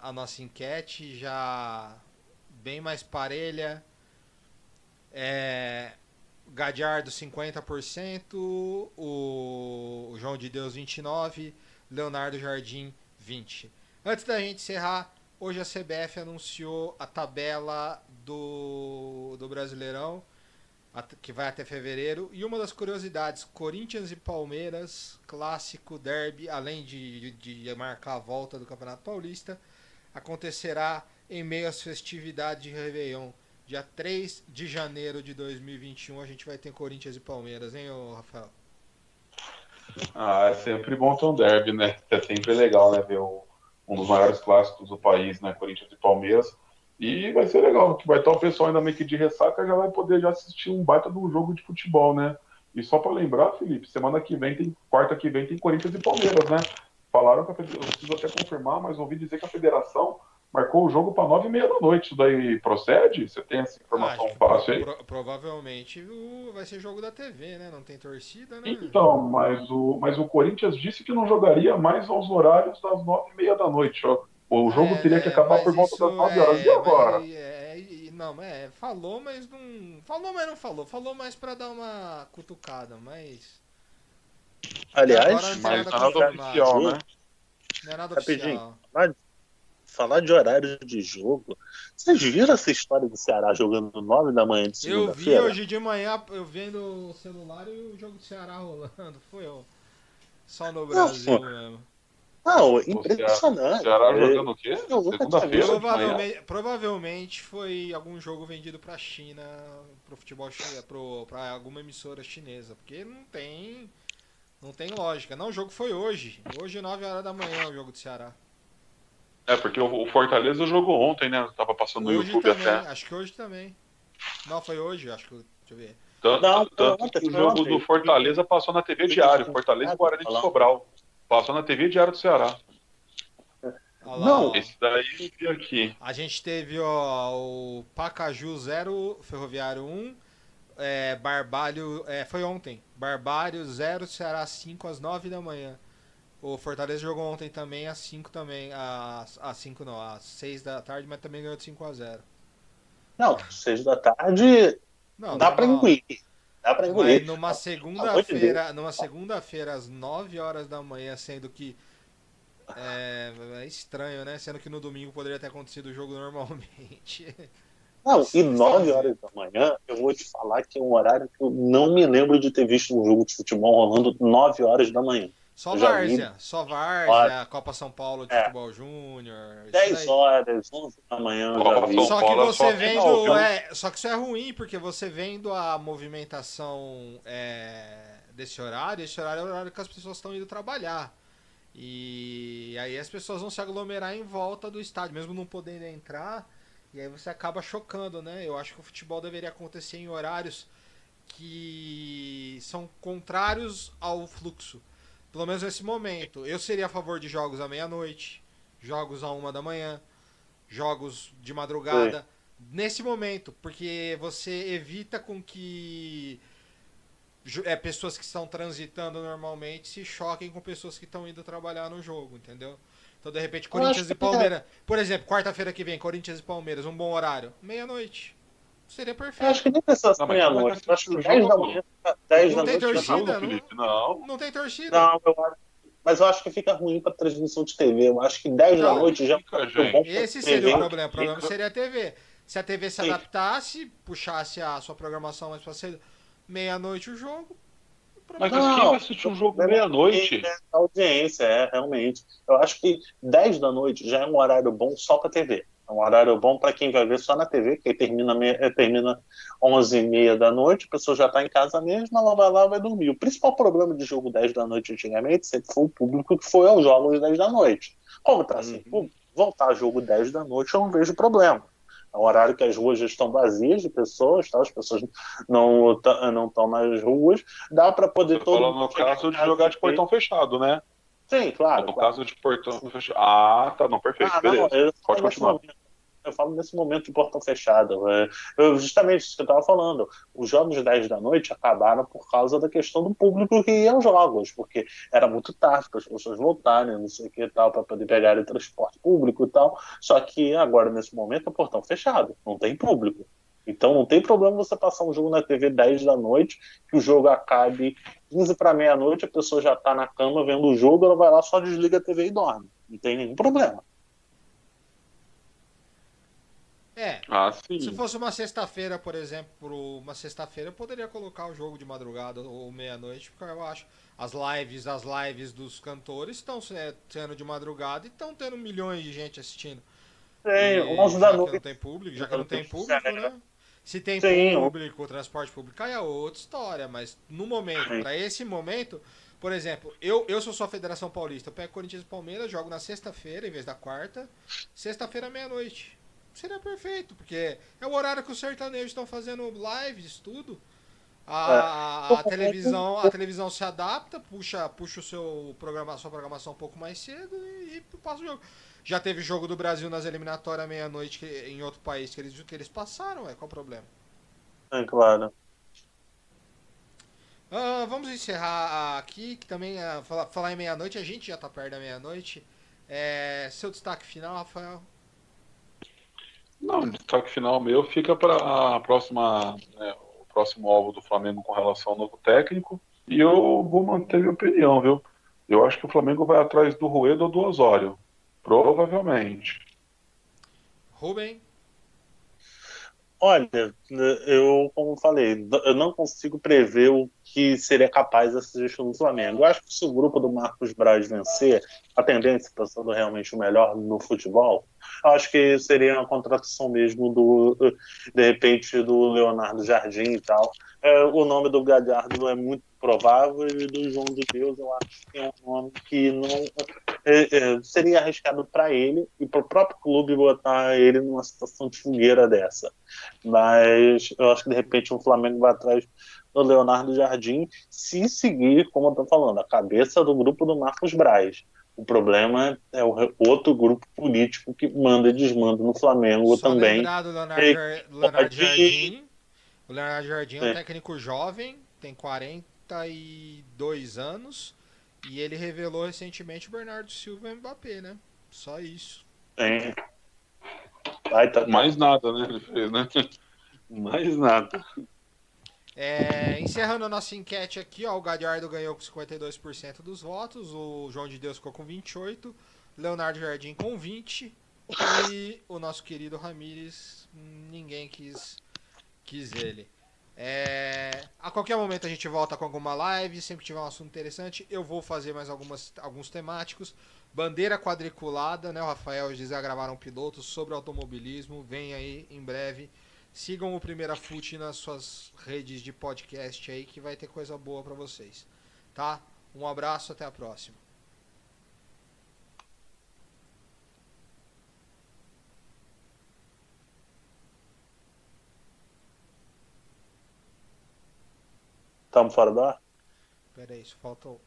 S2: a nossa enquete, já bem mais parelha. Gadiardo 50%, o João de Deus 29%, Leonardo Jardim 20%. Antes da gente encerrar, hoje a CBF anunciou a tabela do Brasileirão, que vai até fevereiro. E uma das curiosidades, Corinthians e Palmeiras, clássico derby, além de marcar a volta do Campeonato Paulista, acontecerá em meio às festividades de Réveillon. Dia 3 de janeiro de 2021 a gente vai ter Corinthians e Palmeiras, hein, Rafael?
S4: É sempre bom ter um derby, né? É sempre legal, né? Ver um dos maiores clássicos do país, né? Corinthians e Palmeiras. E vai ser legal, que vai estar o pessoal ainda meio que de ressaca, já vai poder já assistir um baita de um jogo de futebol, né? E só para lembrar, Felipe, quarta que vem tem Corinthians e Palmeiras, né? Falaram que eu preciso até confirmar, mas ouvi dizer que a federação marcou o jogo para 9h30 da noite. Isso daí procede? Você tem essa informação fácil aí?
S2: Provavelmente vai ser jogo da TV, né? Não tem torcida, né?
S4: Então, mas o Corinthians disse que não jogaria mais aos horários das 9h30 da noite. Ó. O jogo teria que acabar por volta das 9 horas. E agora?
S2: Falou, mas não. Falou, mas não falou. Falou mais pra dar uma cutucada, mas.
S3: Aliás,
S4: mas nada oficial, né?
S2: Não é nada
S3: rapidinho,
S2: oficial.
S3: Falar de horário de jogo. Vocês viram essa história do Ceará jogando 9 da manhã de segunda-feira?
S2: Eu vi hoje de manhã, eu vendo o celular e o jogo do Ceará rolando. Foi eu. Só no Brasil mesmo.
S3: Não, impressionante.
S4: O Ceará jogando o quê?
S3: Eu nunca tinha visto.
S2: Provavelmente foi algum jogo vendido pra China, pro futebol chinês, pra alguma emissora chinesa. Porque não tem lógica. Não, o jogo foi hoje. Hoje, 9 horas da manhã, o jogo do Ceará.
S4: Porque o Fortaleza jogou ontem, né? Tava passando no YouTube
S2: também,
S4: até.
S2: Acho que hoje também. Não, foi hoje, acho que. Deixa eu ver.
S4: Tanto que o jogo do Fortaleza passou na TV Diário. Fortaleza e Guarani de Sobral. Passou na TV Diário do Ceará.
S3: Não.
S4: Esse daí eu vi aqui.
S2: A gente teve o Pacaju 0, Ferroviário 1. Barbalho. Foi ontem. Barbalho 0, Ceará 5 às 9 da manhã. O Fortaleza jogou ontem também às 5 também. Às 5 não, às 6 da tarde, mas também ganhou de 5-0.
S3: Não, 6 da tarde.
S2: Não,
S3: dá pra engolir.
S2: Mas numa segunda-feira, às 9 horas da manhã, sendo que. É estranho, né? Sendo que no domingo poderia ter acontecido o jogo normalmente.
S3: Não, e 9 horas da manhã, eu vou te falar que é um horário que eu não me lembro de ter visto um jogo de futebol rolando 9 horas da manhã.
S2: Só Várzea, Copa São Paulo de Futebol Júnior.
S3: 10 horas, 11 da manhã.
S2: Só que você vendo. Só que isso é ruim, porque você vendo a movimentação desse horário, esse horário é o horário que as pessoas estão indo trabalhar. E aí as pessoas vão se aglomerar em volta do estádio, mesmo não podendo entrar. E aí você acaba chocando, né? Eu acho que o futebol deveria acontecer em horários que são contrários ao fluxo. Pelo menos nesse momento. Eu seria a favor de jogos à meia-noite, jogos à 1 da manhã, jogos de madrugada. Nesse momento, porque você evita com que pessoas que estão transitando normalmente se choquem com pessoas que estão indo trabalhar no jogo, entendeu? Então, de repente, Corinthians e Palmeiras. Por exemplo, quarta-feira que vem, Corinthians e Palmeiras, um bom horário. Meia-noite. Seria perfeito.
S3: Eu acho que nem precisa ser meia-noite. Eu acho que 10 da manhã. 10 da noite.
S2: Não tem torcida?
S4: Não
S2: tem torcida.
S3: Não, mas eu acho que fica ruim para transmissão de TV. Eu acho que 10 da noite já
S2: fica, Esse seria o problema. O problema seria a TV. Se a TV se
S3: Sim.
S2: adaptasse, puxasse a sua programação mais pra ser meia-noite o jogo, o
S4: Mas
S2: problema
S4: quem
S3: Não,
S4: vai assistir um jogo meia-noite?
S3: é a audiência, realmente. Eu acho que 10 da noite já é um horário bom só para TV. É um horário bom para quem vai ver só na TV, que aí termina 11h30 da noite, a pessoa já está em casa mesmo, ela vai lá e vai dormir. O principal problema de jogo 10 da noite antigamente sempre foi o público que foi aos jogos 10 da noite. Como está sem público, voltar a jogo 10 da noite eu não vejo problema. É um horário que as ruas já estão vazias de pessoas, tá? As pessoas não estão nas ruas, dá para poder
S4: Você
S3: todo
S4: fala
S3: mundo
S4: no
S3: chegar
S4: caso
S3: em
S4: de
S3: casa
S4: jogar
S3: e
S4: de
S3: ver.
S4: portão fechado, né?
S3: Sim, claro,
S4: No
S3: claro.
S4: caso de portão fechado. Ah, tá, não, perfeito,
S3: Não,
S4: beleza. Pode continuar.
S3: eu falo nesse momento de portão fechado. Justamente isso que eu estava falando. Os jogos 10 da noite acabaram por causa da questão do público que ia aos jogos, porque era muito tarde para as pessoas voltarem, não sei o que e tal, para poder pegarem transporte público e tal. Só que agora, nesse momento, é portão fechado, não tem público. Então não tem problema você passar um jogo na TV 10 da noite, que o jogo acabe 15 para meia-noite, a pessoa já está na cama vendo o jogo, ela vai lá, só desliga a TV e dorme. Não tem nenhum problema.
S2: é.
S4: Ah,
S2: Se
S4: sim.
S2: fosse uma sexta-feira, por exemplo, uma sexta-feira, eu poderia colocar o jogo de madrugada ou meia-noite, porque eu acho as lives dos cantores estão sendo de madrugada e estão tendo milhões de gente assistindo.
S3: Tem,
S2: E
S3: 11 da
S2: já que não
S3: noite.
S2: tem público, já que não tem público, né? Se tem
S3: Sim,
S2: público, o transporte público aí é outra história, mas no momento,
S3: sim.
S2: para esse momento, por exemplo, eu sou só a Federação Paulista, eu pego Corinthians e Palmeiras, jogo na sexta-feira em vez da quarta, sexta-feira meia-noite. Seria perfeito, porque é o horário que os sertanejos estão fazendo lives, tudo.
S3: É.
S2: A televisão se adapta, puxa a sua programação um pouco mais cedo e passa o jogo. Já teve jogo do Brasil nas eliminatórias meia-noite em outro país que eles passaram, qual o problema?
S3: É, claro.
S2: Vamos encerrar aqui, que também falar em meia-noite, a gente já tá perto da meia-noite. Seu destaque final, Rafael?
S4: Não, o destaque final meu fica para a próxima, né, o próximo alvo do Flamengo com relação ao novo técnico. E eu vou manter minha opinião, viu? Eu acho que o Flamengo vai atrás do Rueda ou do Osório. Provavelmente.
S2: Rubem?
S3: Olha, eu, como falei, eu não consigo prever o que seria capaz dessa gestão do Flamengo. Eu acho que se o grupo do Marcos Braz vencer, a tendência, pensando realmente o melhor no futebol, eu acho que seria uma contratação mesmo de repente, do Leonardo Jardim e tal. O nome do Galhardo é muito provável e do João de Deus eu acho que é um nome que não seria arriscado para ele e para o próprio clube botar ele numa situação de fogueira dessa. Mas eu acho que de repente o Flamengo vai atrás do Leonardo Jardim se seguir, como eu estou falando, a cabeça do grupo do Marcos Braz. O problema é o outro grupo político que manda e desmanda no Flamengo
S2: Só
S3: também.
S2: lembrar do
S3: Que
S2: Leonardo
S3: pode.
S2: Jardim. O Leonardo Jardim é um técnico jovem, tem 42 anos. E ele revelou recentemente o Bernardo Silva e o Mbappé, né? Só isso.
S3: Tem, vai, tá,
S4: Mais nada, né? Ele fez, né? Mais nada.
S2: Encerrando a nossa enquete aqui, ó, o Galhardo ganhou com 52% dos votos, o João de Deus ficou com 28%, Leonardo Jardim com 20% e o nosso querido Ramires, ninguém quis ele. A qualquer momento a gente volta com alguma live, sempre tiver um assunto interessante, eu vou fazer mais alguns temáticos. Bandeira quadriculada, né? O Rafael e o Gisele gravaram pilotos sobre automobilismo, vem aí em breve. Sigam o Primeira Fute nas suas redes de podcast aí, que vai ter coisa boa para vocês. Tá? Um abraço, até a próxima.
S3: estamos fora da.
S2: Pera aí, isso faltou.